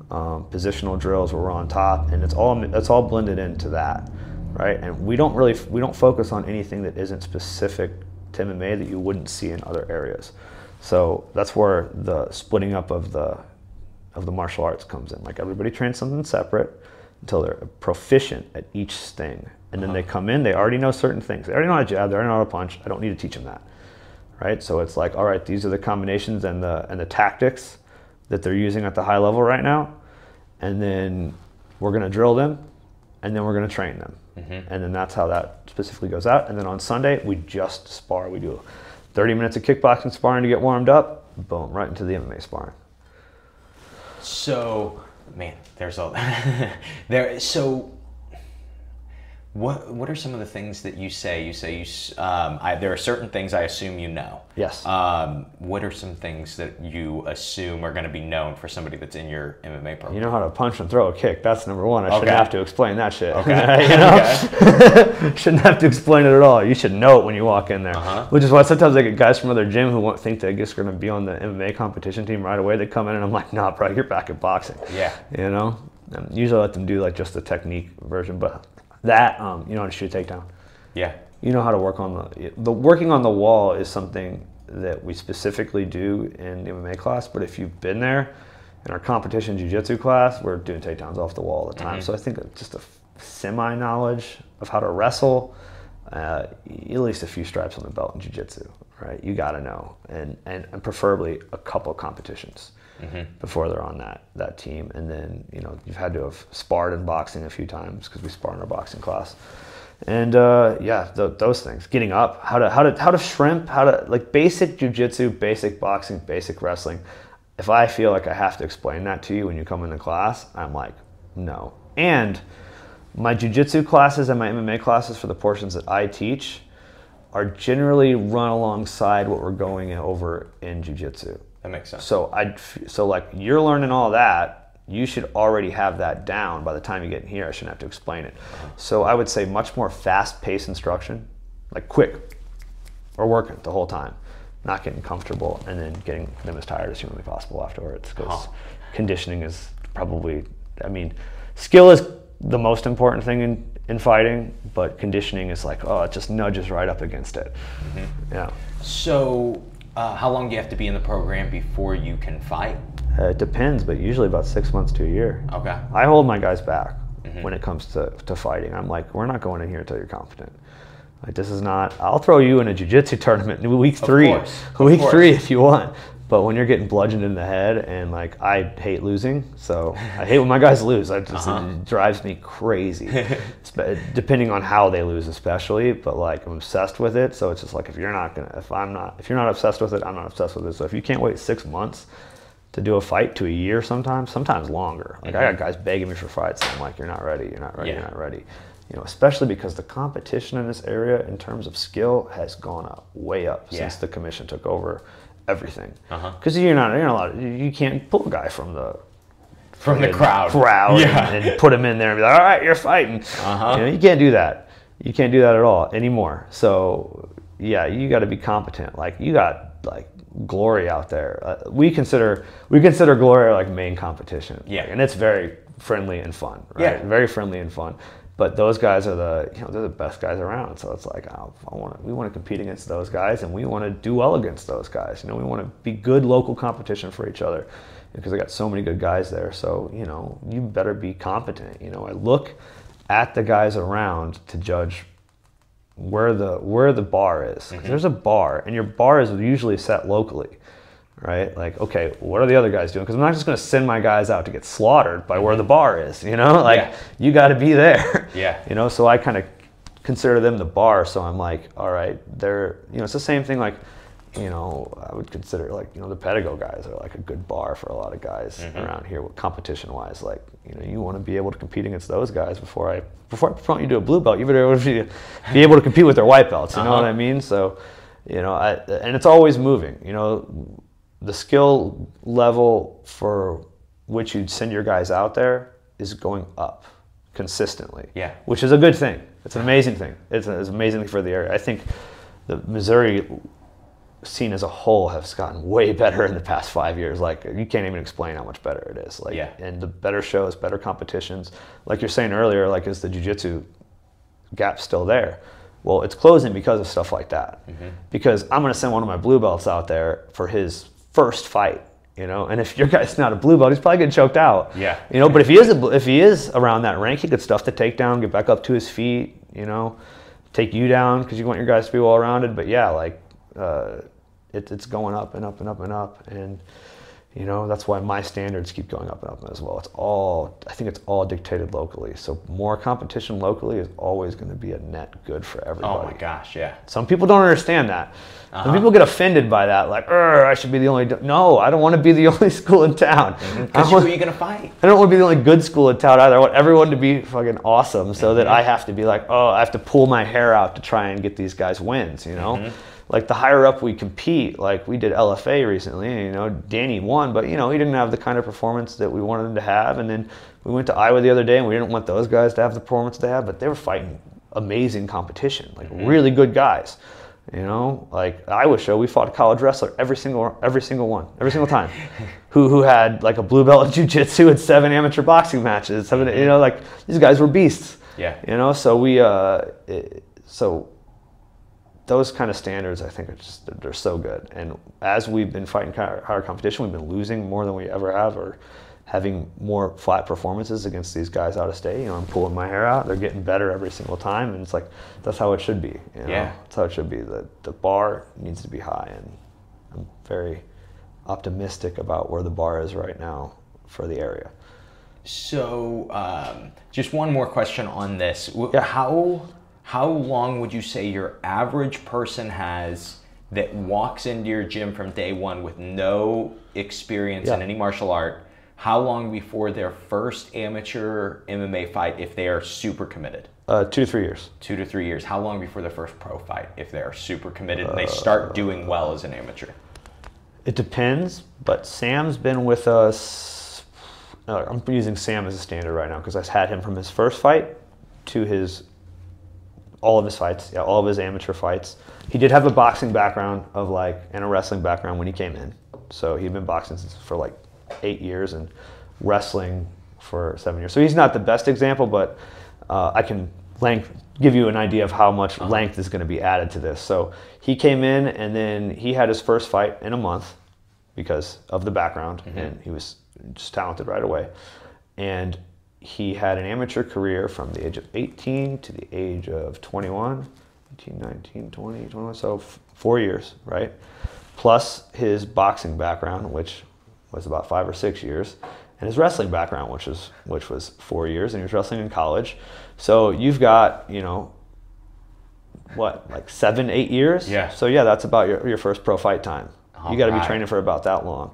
positional drills where we're on top, and it's all blended into that, right? And we don't focus on anything that isn't specific to MMA that you wouldn't see in other areas. So that's where the splitting up of the martial arts comes in. Like everybody trains something separate until they're proficient at each thing. And then they come in, they already know certain things. They already know how to jab, they already know how to punch. I don't need to teach them that, right? So it's like, all right, these are the combinations and the tactics that they're using at the high level right now. And then we're gonna drill them, and then we're gonna train them. And then that's how that specifically goes out. And then on Sunday, we just spar. We do 30 minutes of kickboxing sparring to get warmed up, boom, right into the MMA sparring. So, man, there's all so What are some of the things that you say? You say there are certain things I assume you know. Yes. What are some things that you assume are going to be known for somebody that's in your MMA program? You know how to punch and throw a kick. That's number one. I shouldn't have to explain that shit. Okay. You know? Shouldn't have to explain it at all. You should know it when you walk in there. Which is why sometimes I get guys from other gym who won't think they're just going to be on the MMA competition team right away. They come in and I'm like, nah, bro, you're back at boxing. Yeah. You know? And usually I let them do like just the technique version, but that, you know how to shoot a takedown. Yeah. You know how to work on the working on the wall is something that we specifically do in the MMA class, but if you've been there in our competition jiu-jitsu class, we're doing takedowns off the wall all the time. So I think just a semi-knowledge of how to wrestle, at least a few stripes on the belt in jiu-jitsu, right? You got to know, and preferably a couple competitions before they're on that team. And then, you know, you've had to have sparred in boxing a few times because we spar in our boxing class. And those things, getting up, how to shrimp, how to, like, basic jiu-jitsu, basic boxing, basic wrestling. If I feel like I have to explain that to you when you come into class, I'm like, no. And my jiu-jitsu classes and my MMA classes for the portions that I teach are generally run alongside what we're going over in jiu-jitsu. That makes sense. So like, you're learning all that, you should already have that down by the time you get in here. I shouldn't have to explain it. So I would say much more fast-paced instruction, like quick, or working the whole time, not getting comfortable, and then getting them as tired as humanly possible afterwards. Because conditioning is probably, I mean, skill is the most important thing in fighting, but conditioning is like, oh, it just nudges right up against it. Yeah. So how long do you have to be in the program before you can fight? It depends, but usually about 6 months to a year. Okay. I hold my guys back when it comes to fighting. I'm like, we're not going in here until you're competent. Like, this is not, I'll throw you in a jiu-jitsu tournament in week 3. Week 3 if you want. But when you're getting bludgeoned in the head, and like, I hate losing, so I hate when my guys lose. It drives me crazy, depending on how they lose especially, but like, I'm obsessed with it. So it's just like, if you're not obsessed with it, I'm not obsessed with it. So if you can't wait 6 months to do a fight, to a year sometimes longer. Like, I got guys begging me for fights, and I'm like, you're not ready, you're not ready, you're not ready. You know, especially because the competition in this area in terms of skill has gone up, way up since the commission took over everything. Because you're not allowed, you can't pull a guy from the crowd and put him in there and be like, all right, you're fighting. You know, you can't do that. You can't do that at all anymore. So yeah, you got to be competent. Like, you got like Glory out there. We consider Glory like main competition. Yeah, and it's very friendly and fun. Right? Yeah, very friendly and fun. But those guys are they're the best guys around. So it's like, we want to compete against those guys, and we want to do well against those guys. You know, we want to be good local competition for each other, because I got so many good guys there. So, you know, you better be competent. You know, I look at the guys around to judge where the bar is. There's a bar, and your bar is usually set locally. Right? Like, okay, what are the other guys doing? Because I'm not just going to send my guys out to get slaughtered by where the bar is, you know? Like, you got to be there. Yeah. You know, so I kind of consider them the bar. So I'm like, all right, they're, you know, it's the same thing like, you know, I would consider, like, you know, the Pedigo guys are like a good bar for a lot of guys around here, competition-wise. Like, you know, you want to be able to compete against those guys before I promote you to a blue belt. You better be able to compete with their white belts. You know what I mean? So, you know, and it's always moving. You know, the skill level for which you'd send your guys out there is going up consistently. Yeah. Which is a good thing. It's an amazing thing. It's an amazing thing for the area. I think the Missouri scene as a whole has gotten way better in the past 5 years. Like, you can't even explain how much better it is. Like, and the better shows, better competitions. Like you're saying earlier, like, is the jiu-jitsu gap still there? Well, it's closing because of stuff like that. Because I'm going to send one of my blue belts out there for his first fight, you know, and if your guy's not a blue belt, he's probably getting choked out. Yeah. You know, but if he is around that rank, he could stuff the takedown, get back up to his feet, you know, take you down because you want your guys to be well rounded. But yeah, like, it's going up and up and up and up, and You know, that's why my standards keep going up and up as well. I think it's all dictated locally. So more competition locally is always going to be a net good for everybody. Oh my gosh, yeah. Some people don't understand that. Some people get offended by that, like, I should be the only. No, I don't want to be the only school in town. Because who are you going to fight? I don't want to be the only good school in town either. I want everyone to be fucking awesome, so that I have to be like, I have to pull my hair out to try and get these guys wins, you know? Like the higher up we compete, like we did LFA recently, and, you know, Danny won, but, you know, he didn't have the kind of performance that we wanted him to have. And then we went to Iowa the other day, and we didn't want those guys to have the performance they have, but they were fighting amazing competition, like really good guys. You know, like Iowa show, we fought a college wrestler every single time, who had like a blue belt in jiu-jitsu and 7 amateur boxing matches. You know, like these guys were beasts. Yeah. You know, so so those kind of standards, I think, they're so good. And as we've been fighting higher competition, we've been losing more than we ever have, or having more flat performances against these guys out of state. You know, I'm pulling my hair out. They're getting better every single time, and it's like that's how it should be. You know? Yeah, that's how it should be. The bar needs to be high, and I'm very optimistic about where the bar is right now for the area. So, just one more question on this. Yeah. How long would you say your average person has that walks into your gym from day one with no experience in any martial art? How long before their first amateur MMA fight if they are super committed? 2 to 3 years. 2 to 3 years. How long before their first pro fight if they are super committed and they start doing well as an amateur? It depends, but Sam's been with us. I'm using Sam as a standard right now because I had him from his first fight to all of his fights, all of his amateur fights. He did have a boxing background and a wrestling background when he came in. So he'd been boxing for like 8 years and wrestling for 7 years. So he's not the best example, but I can give you an idea of how much length is going to be added to this. So he came in, and then he had his first fight in a month because of the background, and he was just talented right away. And he had an amateur career from the age of 18 to the age of 21, 18, 19, 20, 21, so 4 years, right? Plus his boxing background, which was about 5 or 6 years, and his wrestling background, which was 4 years, and he was wrestling in college. So you've got, you know, what, like 7, 8 years? Yeah. So yeah, that's about your first pro fight time. You got to be training for about that long.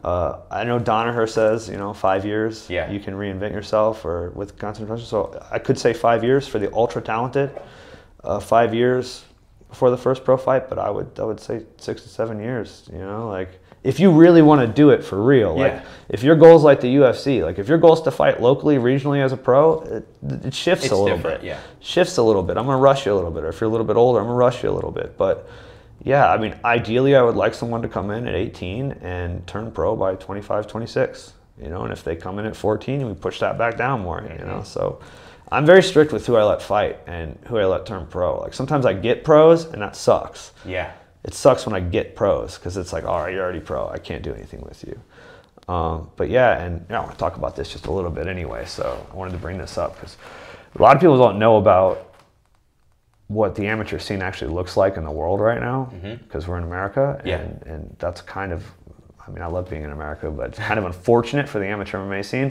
I know Danaher says, you know, 5 years. Yeah. You can reinvent yourself, or with concentration. So I could say 5 years for the ultra talented. 5 years before the first pro fight, but I would say 6 to 7 years. You know, like if you really want to do it for real. Like if your goal is like the UFC, like if your goal is to fight locally, regionally as a pro, it shifts a little bit. Yeah. Shifts a little bit. I'm gonna rush you a little bit. Or if you're a little bit older, I'm gonna rush you a little bit. But yeah, I mean, ideally, I would like someone to come in at 18 and turn pro by 25, 26, you know, and if they come in at 14, we push that back down more, you know, so I'm very strict with who I let fight and who I let turn pro. Like sometimes I get pros and that sucks. Yeah. It sucks when I get pros because it's like, all right, you're already pro. I can't do anything with you. But yeah, and I want to talk about this just a little bit anyway, so I wanted to bring this up because a lot of people don't know about what the amateur scene actually looks like in the world right now, because we're in America, and that's kind of, I mean, I love being in America, but it's kind of unfortunate for the amateur MMA scene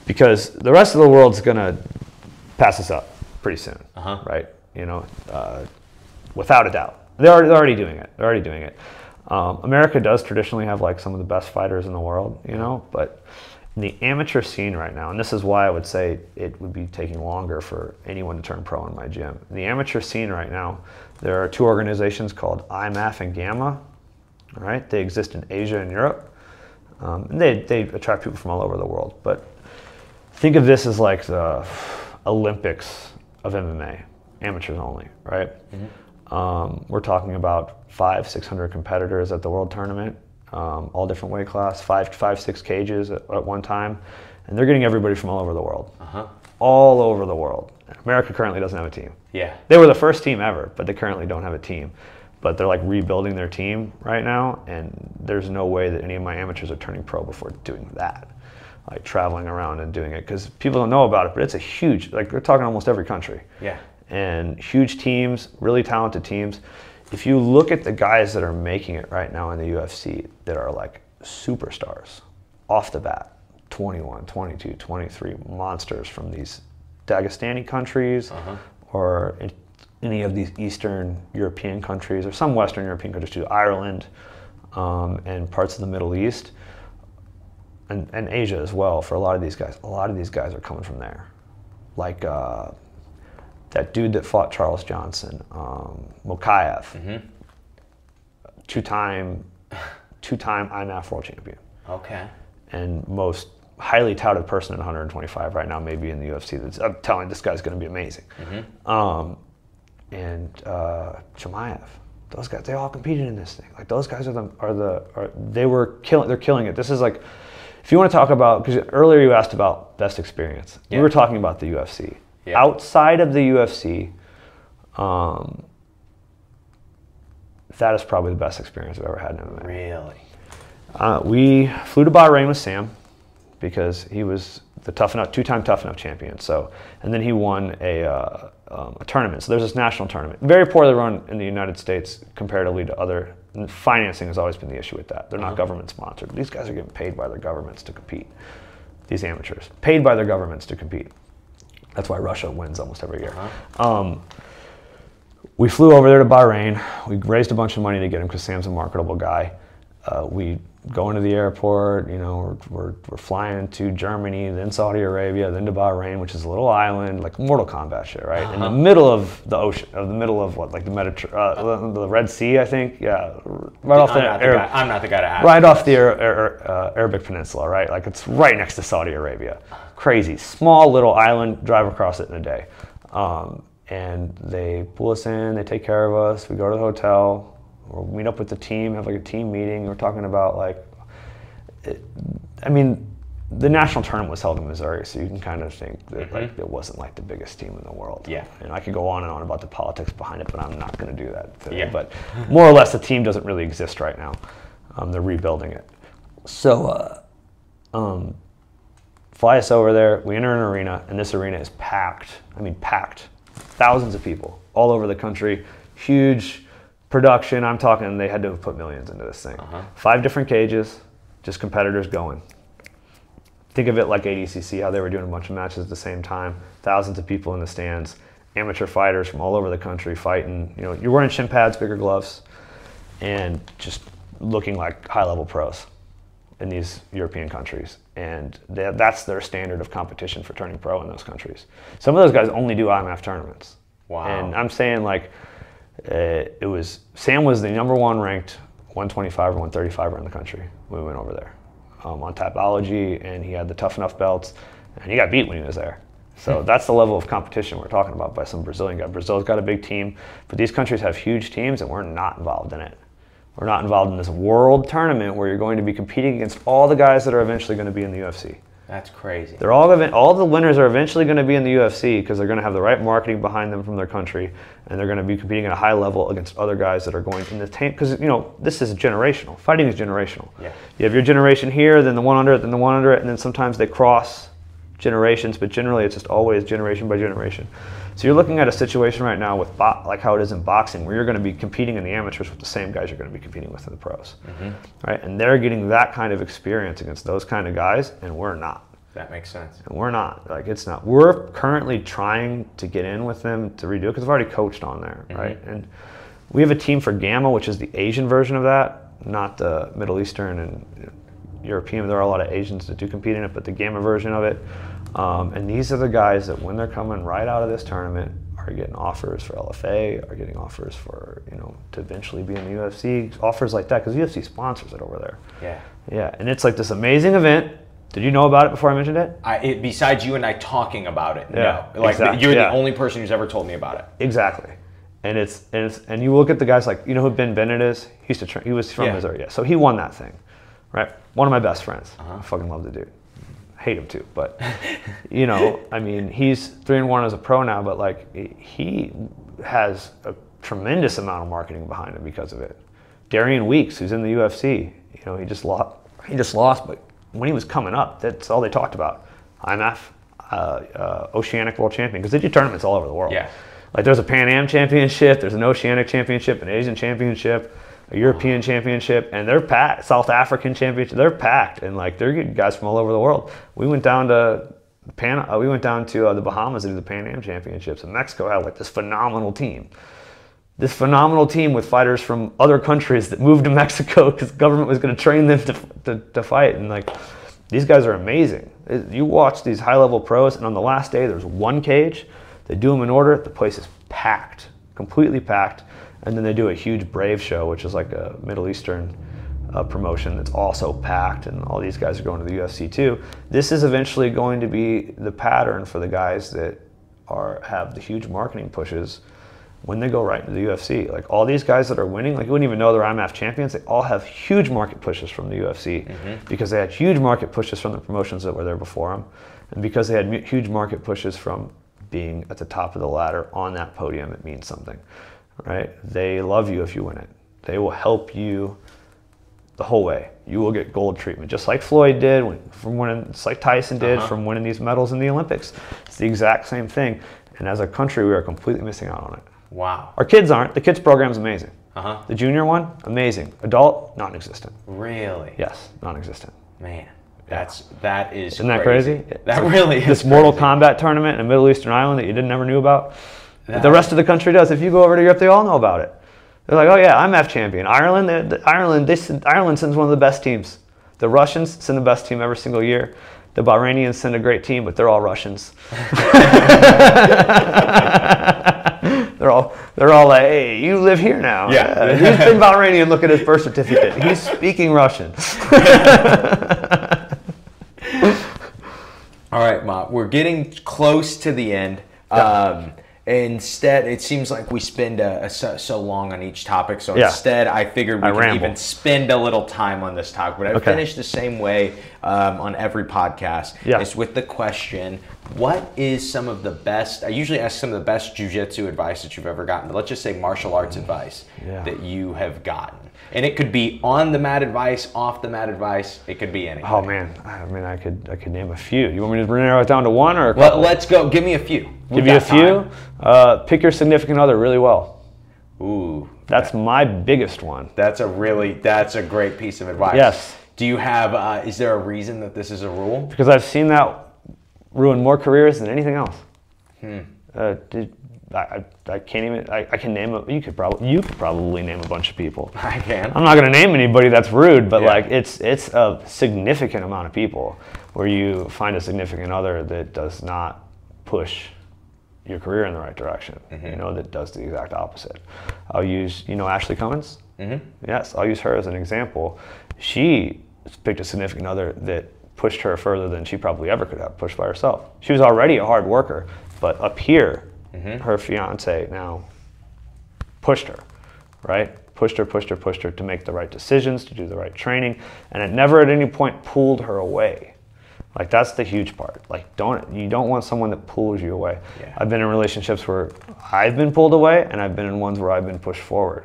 because the rest of the world's gonna pass us up pretty soon, right? You know, without a doubt. They're already doing it. America does traditionally have like some of the best fighters in the world, you know, but in the amateur scene right now, and this is why I would say it would be taking longer for anyone to turn pro in my gym. In the amateur scene right now, there are 2 organizations called IMAF and Gamma. All right, they exist in Asia and Europe. And they attract people from all over the world. But think of this as like the Olympics of MMA, amateurs only, right? We're talking about 500-600 competitors at the world tournament. All different weight class, 5-6 cages at one time, and they're getting everybody from all over the world. All over the world. America currently doesn't have a team. Yeah. They were the first team ever, but they currently don't have a team. But they're like rebuilding their team right now, and there's no way that any of my amateurs are turning pro before doing that. Like traveling around and doing it, because people don't know about it, but it's a huge, like we're talking almost every country. Yeah. And huge teams, really talented teams. If you look at the guys that are making it right now in the UFC that are like superstars off the bat. 21, 22, 23 monsters from these Dagestani countries or any of these Eastern European countries or some Western European countries too, Ireland and parts of the Middle East and Asia as well for a lot of these guys. A lot of these guys are coming from there. Like that dude that fought Charles Johnson, Mokaev, two-time IMAF world champion. Okay. And most highly touted person at 125 right now, maybe in the UFC. I'm telling you, this guy's going to be amazing. And Chimaev, those guys, they all competed in this thing. Like those guys they're killing it. This is like, if you want to talk about, because earlier you asked about best experience. We were talking about the UFC. Outside of the UFC, that is probably the best experience I've ever had in MMA. Really? We flew to Bahrain with Sam because he was the two-time Tough Enough champion. So, and then he won a tournament. So there's this national tournament, very poorly run in the United States comparatively to other. And financing has always been the issue with that. They're not government sponsored. These guys are getting paid by their governments to compete. These amateurs paid by their governments to compete. That's why Russia wins almost every year. We flew over there to Bahrain. We raised a bunch of money to get him because Sam's a marketable guy. We go into the airport, you know, we're flying to Germany, then Saudi Arabia, then to Bahrain, which is a little island, like Mortal Kombat shit, right? In the middle of the ocean, the middle of what, like the Red Sea, I think, right off I'm not the guy to ask. Right off the Arabic Peninsula, right? Like it's right next to Saudi Arabia. Crazy, small little island, drive across it in a day. And they pull us in, they take care of us, we go to the hotel, we'll meet up with the team, have like a team meeting. We're talking about like, the national tournament was held in Missouri, so you can kind of think that like it wasn't like the biggest team in the world. Yeah. And I could go on and on about the politics behind it, but I'm not going to do that today. Yeah. But more or less, the team doesn't really exist right now. They're rebuilding it. So, fly us over there. We enter an arena, and this arena is packed. I mean, packed. Thousands of people all over the country. Huge production. I'm talking, they had to have put millions into this thing. 5 different cages, just competitors going. Think of it like ADCC, how they were doing a bunch of matches at the same time. Thousands of people in the stands, amateur fighters from all over the country fighting. You know, you're wearing shin pads, bigger gloves, and just looking like high-level pros in these European countries. And that's their standard of competition for turning pro in those countries. Some of those guys only do IMAF tournaments. Wow. And I'm saying like, Sam was the #1 ranked 125 or 135er in the country when we went over there on Tapology, and he had the Tough Enough belts, and he got beat when he was there. So that's the level of competition we're talking about by some Brazilian guy. Brazil's got a big team, but these countries have huge teams, and we're not involved in it. We're not involved in this world tournament where you're going to be competing against all the guys that are eventually going to be in the UFC. That's crazy. They're all the winners are eventually going to be in the UFC because they're going to have the right marketing behind them from their country, and they're going to be competing at a high level against other guys that are going in the tank. Because you know this is generational. Fighting is generational. Yeah. You have your generation here, then the one under it, then the one under it, and then sometimes they cross generations, but generally it's just always generation by generation. So you're looking at a situation right now with like how it is in boxing, where you're going to be competing in the amateurs with the same guys you're going to be competing with in the pros, right? And they're getting that kind of experience against those kind of guys, and we're not. That makes sense. And we're not. Like it's not. We're currently trying to get in with them to redo it because I've already coached on there, right? And we have a team for Gamma, which is the Asian version of that, not the Middle Eastern and European. There are a lot of Asians that do compete in it, but the Gamma version of it. And these are the guys that when they're coming right out of this tournament are getting offers for LFA, are getting offers for, you know, to eventually be in the UFC, offers like that, because UFC sponsors it over there. Yeah. Yeah, and it's like this amazing event. Did you know about it before I mentioned it? Besides you and I talking about it, yeah, no. Like you're the only person who's ever told me about it. Exactly. And and you look at the guys like, you know who Ben Bennett is? He used to train, he was from Missouri, yeah. So he won that thing, right? One of my best friends. I fucking love the dude. Hate him too, but you know, I mean, he's 3-1 as a pro now, but like he has a tremendous amount of marketing behind him because of it. Darian Weeks, who's in the UFC, you know, he just lost, but when he was coming up, that's all they talked about. IMAF, Oceanic World Champion, because they do tournaments all over the world. Yeah. Like there's a Pan Am Championship, there's an Oceanic Championship, an Asian Championship. a European championship, and they're packed. South African championship, they're packed, and like they're getting guys from all over the world. We went down to the Bahamas to do the Pan Am championships, and Mexico had like this phenomenal team. This phenomenal team with fighters from other countries that moved to Mexico because the government was going to train them to fight. And like, these guys are amazing. You watch these high-level pros, and on the last day, there's one cage. They do them in order. The place is packed, completely packed. And then they do a huge Brave show, which is like a Middle Eastern promotion that's also packed. And all these guys are going to the UFC too. This is eventually going to be the pattern for the guys that have the huge marketing pushes when they go right into the UFC. Like all these guys that are winning, like you wouldn't even know they're IMAF champions, they all have huge market pushes from the UFC because they had huge market pushes from the promotions that were there before them, and because they had huge market pushes from being at the top of the ladder on that podium. It means something, right? They love you if you win it. They will help you the whole way. You will get gold treatment, just like Floyd did just like Tyson did from winning these medals in the Olympics. It's the exact same thing, and as a country, we are completely missing out on it. Wow. Our kids aren't. The kids program's amazing. The junior one, amazing. Adult, non-existent. Really? Yes, non-existent. Man, that is. Isn't that crazy? That really is. This Mortal Kombat tournament in a Middle Eastern island that you never knew about. The rest of the country does. If you go over to Europe, they all know about it. They're like, oh yeah, I'm IMAF champion. Ireland sends one of the best teams. The Russians send the best team every single year. The Bahrainians send a great team, but they're all Russians. They're all like, hey, you live here now. Yeah. He's been Bahrainian. Look at his birth certificate. He's speaking Russian. All right, Ma, we're getting close to the end. Instead, it seems like we spend so long on each topic. So instead, I figured we could even spend a little time on this topic. But I finish the same way on every podcast. It's with the question, what is some of the best, I usually ask some of the best jiu-jitsu advice that you've ever gotten. But let's just say martial arts advice that you have gotten. And it could be on the mat advice, off the mat advice. It could be anything. Oh man, I mean, I could name a few. You want me to narrow it down to one or a couple? Let's go. Give me a few. Give you a few. Pick your significant other really well. Ooh, that's my biggest one. That's a great piece of advice. Yes. Do you have? Is there a reason that this is a rule? Because I've seen that ruin more careers than anything else. I can't even. I can name you could probably name a bunch of people. I can. I'm not going to name anybody. That's rude. But like it's a significant amount of people where you find a significant other that does not push your career in the right direction. That does the exact opposite. I'll use Ashley Cummins. Yes, I'll use her as an example. She picked a significant other that pushed her further than she probably ever could have pushed by herself. She was already a hard worker, but up here. Her fiance now pushed her, right? Pushed her to make the right decisions, to do the right training, and it never at any point pulled her away. Like that's the huge part. Like you don't want someone that pulls you away. I've been in relationships where I've been pulled away, and I've been in ones where I've been pushed forward.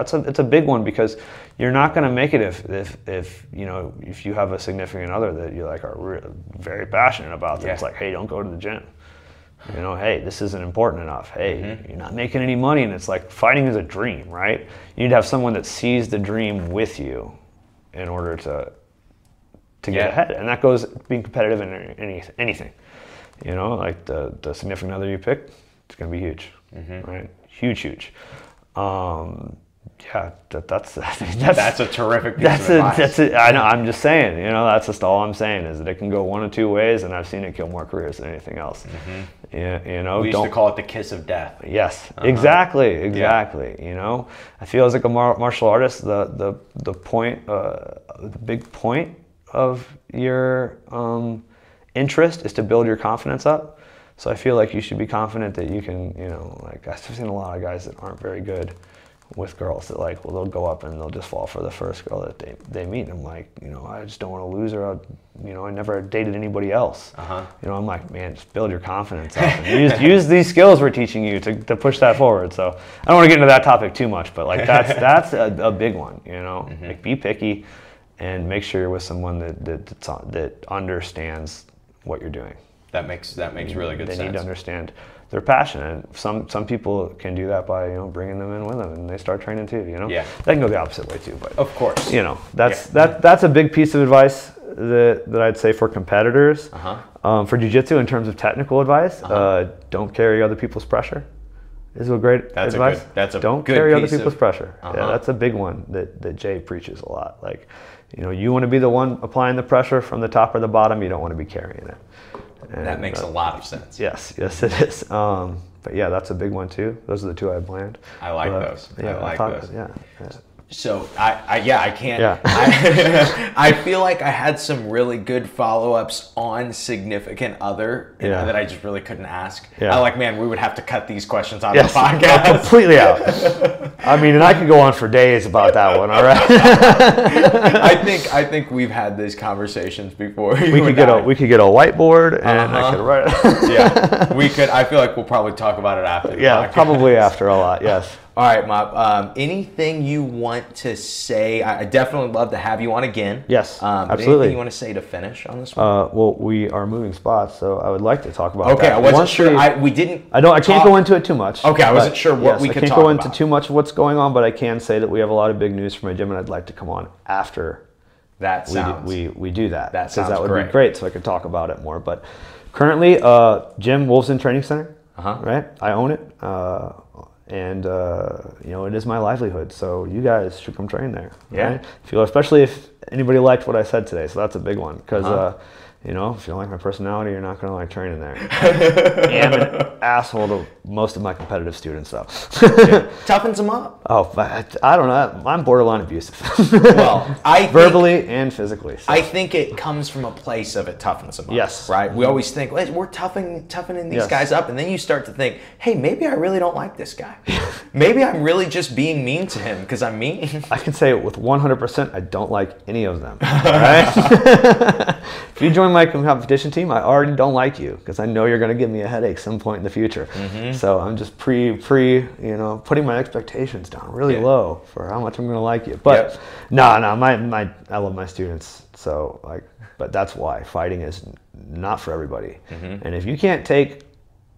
So it's a big one because you're not going to make it if you have a significant other that you like are very passionate about. That it's like, hey, don't go to the gym. Hey, this isn't important enough. Hey, you're not making any money, and it's like fighting is a dream, right? You need to have someone that sees the dream with you in order to get ahead, and that goes being competitive in anything. Like the significant other you pick, it's going to be huge, right? Huge. That's a terrific piece of advice. I know. I'm just saying. That's just all I'm saying is that it can go one of two ways, and I've seen it kill more careers than anything else. We used to call it the kiss of death. Yes, exactly. I feel as like a martial artist, the big point of your interest is to build your confidence up. So I feel like you should be confident that you can. Like I've seen a lot of guys that aren't very good with girls that they'll go up and they'll just fall for the first girl that they meet. And I'm like, I just don't want to lose her. I never dated anybody else. I'm like, man, just build your confidence up and use these skills we're teaching you to push that forward. So I don't want to get into that topic too much, but like that's a big one. Like be picky and make sure you're with someone that understands what you're doing. That makes really good sense. They need to understand they're passionate. Some people can do that by bringing them in with them, and they start training too. Yeah. They can go the opposite way too, but Of course. that's a big piece of advice that I'd say for competitors. For jiu-jitsu, in terms of technical advice, don't carry other people's pressure. Is a great advice. Don't carry other people's pressure. Yeah, that's a big one that Jay preaches a lot. Like, you want to be the one applying the pressure from the top or the bottom. You don't want to be carrying it. And that makes a lot of sense. Yes, it is. But yeah, that's a big one too. Those are the two I had planned. I like those. Yeah, I like those. Yeah. So I can't. Yeah. I feel like I had some really good follow-ups on significant other that I just really couldn't ask. Yeah. I like, man, we would have to cut these questions out of the podcast. Yeah, completely out. I mean, and I could go on for days about that one. All right. I think we've had these conversations before. We could get a whiteboard and I could write it. Yeah, we could. I feel like we'll probably talk about it after. Yeah, probably after a lot. Yes. All right, Mob. Anything you want to say? I definitely love to have you on again. Yes, absolutely. Anything you want to say to finish on this one? Well, we are moving spots, so I would like to talk about that. Okay, I wasn't sure. We didn't. I can't go into it too much. Okay, I wasn't sure what we could talk about. I can't go into too much of what's going on, but I can say that we have a lot of big news for my gym, and I'd like to come on after that sounds. We do that. That sounds that would great. be great, so I could talk about it more. But currently, Gym Wolves Training Center. Right, I own it. And it is my livelihood, so you guys should come train there. Right? Especially if anybody liked what I said today, so that's a big one. Because if you don't like my personality, you're not going to like training there. I am an asshole to most of my competitive students, though. Toughens them up. Oh, I don't know. I'm borderline abusive. Well, verbally and physically. So. I think it comes from a place of it toughens them up. Yes. Right? We always think, well, we're toughening these guys up. And then you start to think, hey, maybe I really don't like this guy. Maybe I'm really just being mean to him because I'm mean. I can say it with 100%, I don't like any of them. Right? If you join my competition team, I already don't like you because I know you're going to give me a headache some point in the future. So I'm just putting my expectations down really low for how much I'm going to like you. But I love my students. So but that's why fighting is not for everybody. And if you can't take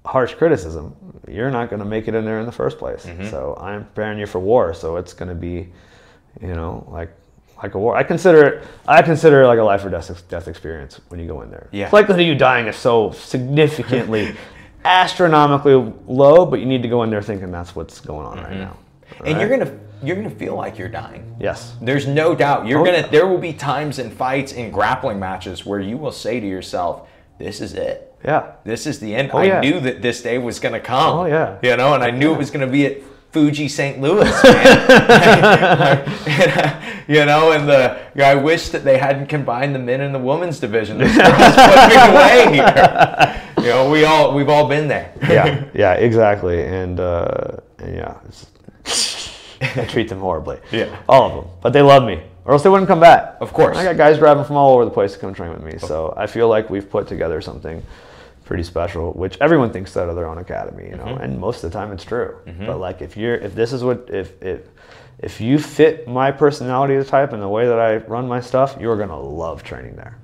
harsh criticism, you're not going to make it in there in the first place. So I'm preparing you for war. So it's going to be, like a war. I consider it like a life or death experience when you go in there. Yeah. The likelihood of you dying is so significantly, astronomically low, but you need to go in there thinking that's what's going on right now. And you're gonna feel like you're dying. Yes. There's no doubt. There will be times in fights, in grappling matches, where you will say to yourself, "This is it. Yeah. This is the end." I knew that this day was gonna come. Oh yeah. And I knew it was gonna be at Fuji St. Louis, man. And I wish that they hadn't combined the men and the women's division. This girl's putting away here. We've all been there. Yeah, exactly. And I treat them horribly. Yeah. All of them. But they love me. Or else they wouldn't come back. Of course. I got guys driving from all over the place to come train with me. So I feel like we've put together something pretty special, which everyone thinks that of their own academy, and most of the time it's true. But if you fit my personality type and the way that I run my stuff, you're gonna love training there.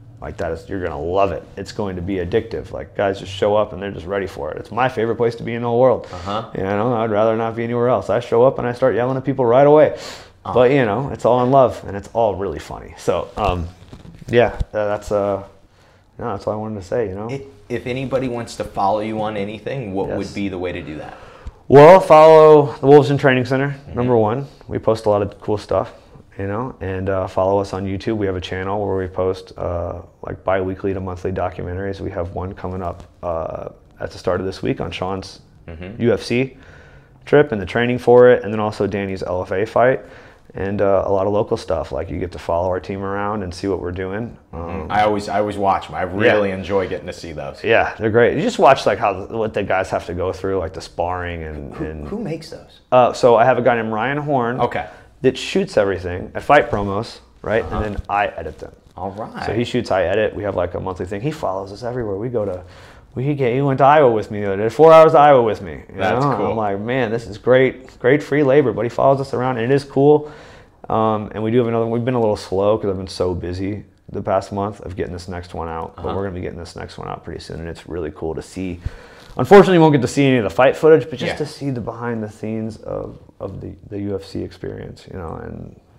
You're gonna love it. It's going to be addictive. Guys just show up and they're just ready for it. It's my favorite place to be in the whole world. I'd rather not be anywhere else. I show up and I start yelling at people right away. But it's all in love and it's all really funny. So that's all I wanted to say. If anybody wants to follow you on anything, what would be the way to do that? Well, follow the Wolves Training Center, number one. We post a lot of cool stuff, and follow us on YouTube. We have a channel where we post bi-weekly to monthly documentaries. We have one coming up at the start of this week on Sean's UFC trip and the training for it, and then also Danny's LFA fight. And a lot of local stuff, you get to follow our team around and see what we're doing. I always watch them. I really enjoy getting to see those. Yeah, they're great. You just watch what the guys have to go through, the sparring and. Who makes those? So I have a guy named Ryan Horn. Okay. That shoots everything at Fight Promos, right? And then I edit them. All right. So he shoots, I edit. We have a monthly thing. He follows us everywhere. We go to. He went to Iowa with me the other day. 4 hours to Iowa with me. That's cool. I'm like, man, this is great free labor. But he follows us around, and it is cool. And we do have another one. We've been a little slow because I've been so busy the past month of getting this next one out. But we're going to be getting this next one out pretty soon, and it's really cool to see unfortunately, you won't get to see any of the fight footage, but just Yeah. to see the behind the scenes of the UFC experience, you know,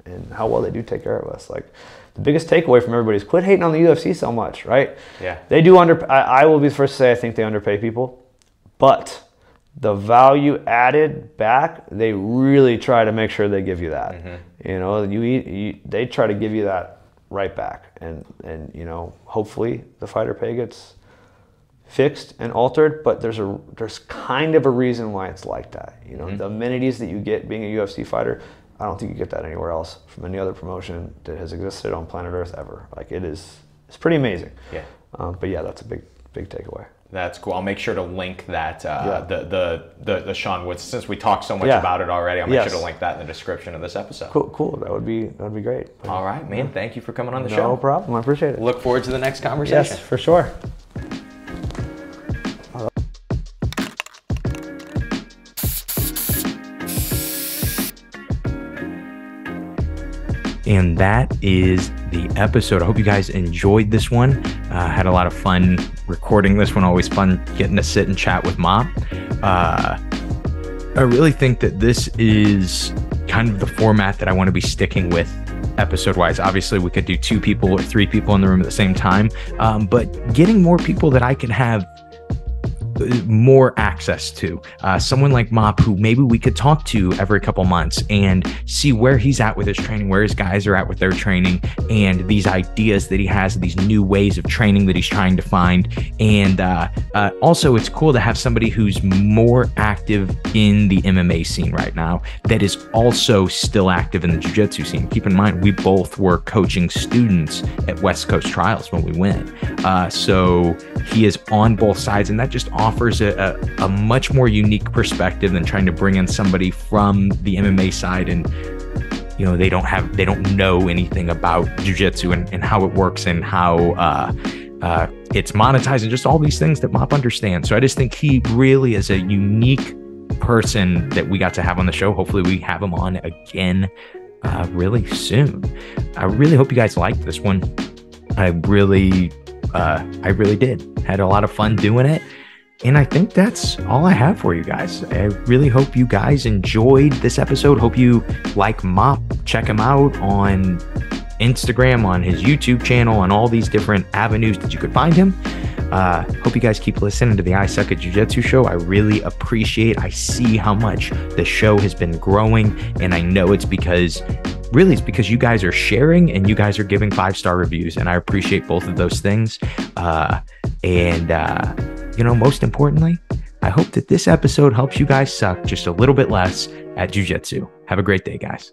and how well they do take care of us. Like, the biggest takeaway from everybody is quit hating on the UFC so much, right? Yeah. They do I will be the first to say I think they underpay people, but the value added back, they really try to make sure they give you that. You know, they try to give you that right back, and you know, hopefully the fighter pay gets fixed and altered, but there's kind of a reason why it's like that. You know, the amenities that you get being a UFC fighter, I don't think you get that anywhere else from any other promotion that has existed on planet Earth ever. Like, it's pretty amazing. Yeah. But yeah, that's a big takeaway. That's cool. I'll make sure to link that the Sean Woods, since we talked so much about it already. I'll make sure to link that in the description of this episode. Cool. That would be great. All right, man. Thank you for coming on the show. No problem. I appreciate it. Look forward to the next conversation. Yes, for sure. And that is the episode. I hope you guys enjoyed this one. Had a lot of fun recording this one. Always fun getting to sit and chat with Mop. I really think that this is kind of the format that I want to be sticking with episode-wise. Obviously, we could do 2 people or 3 people in the room at the same time, but getting more people that I can have more access to, someone like Mop, who maybe we could talk to every couple months and see where he's at with his training, where his guys are at with their training, and these ideas that he has, these new ways of training that he's trying to find. And also, it's cool to have somebody who's more active in the MMA scene right now that is also still active in the jiu-jitsu scene. Keep in mind, we both were coaching students at West Coast Trials when we went, so he is on both sides, and that just offers a much more unique perspective than trying to bring in somebody from the MMA side, and you know, they don't know anything about jiu-jitsu and how it works and how it's monetized and just all these things that Mop understands. So I just think he really is a unique person that we got to have on the show. Hopefully we have him on again really soon. I really hope you guys liked this one. I really did. Had a lot of fun doing it. And I think that's all I have for you guys. I really hope you guys enjoyed this episode. Hope you like Mop. Check him out on Instagram, on his YouTube channel, on all these different avenues that you could find him. Hope you guys keep listening to the I Suck at Jiu-Jitsu show. I really I see how much the show has been growing, and I know it's because you guys are sharing and you guys are giving 5-star reviews, and I appreciate both of those things. You know, most importantly, I hope that this episode helps you guys suck just a little bit less at jiu-jitsu. Have a great day, guys.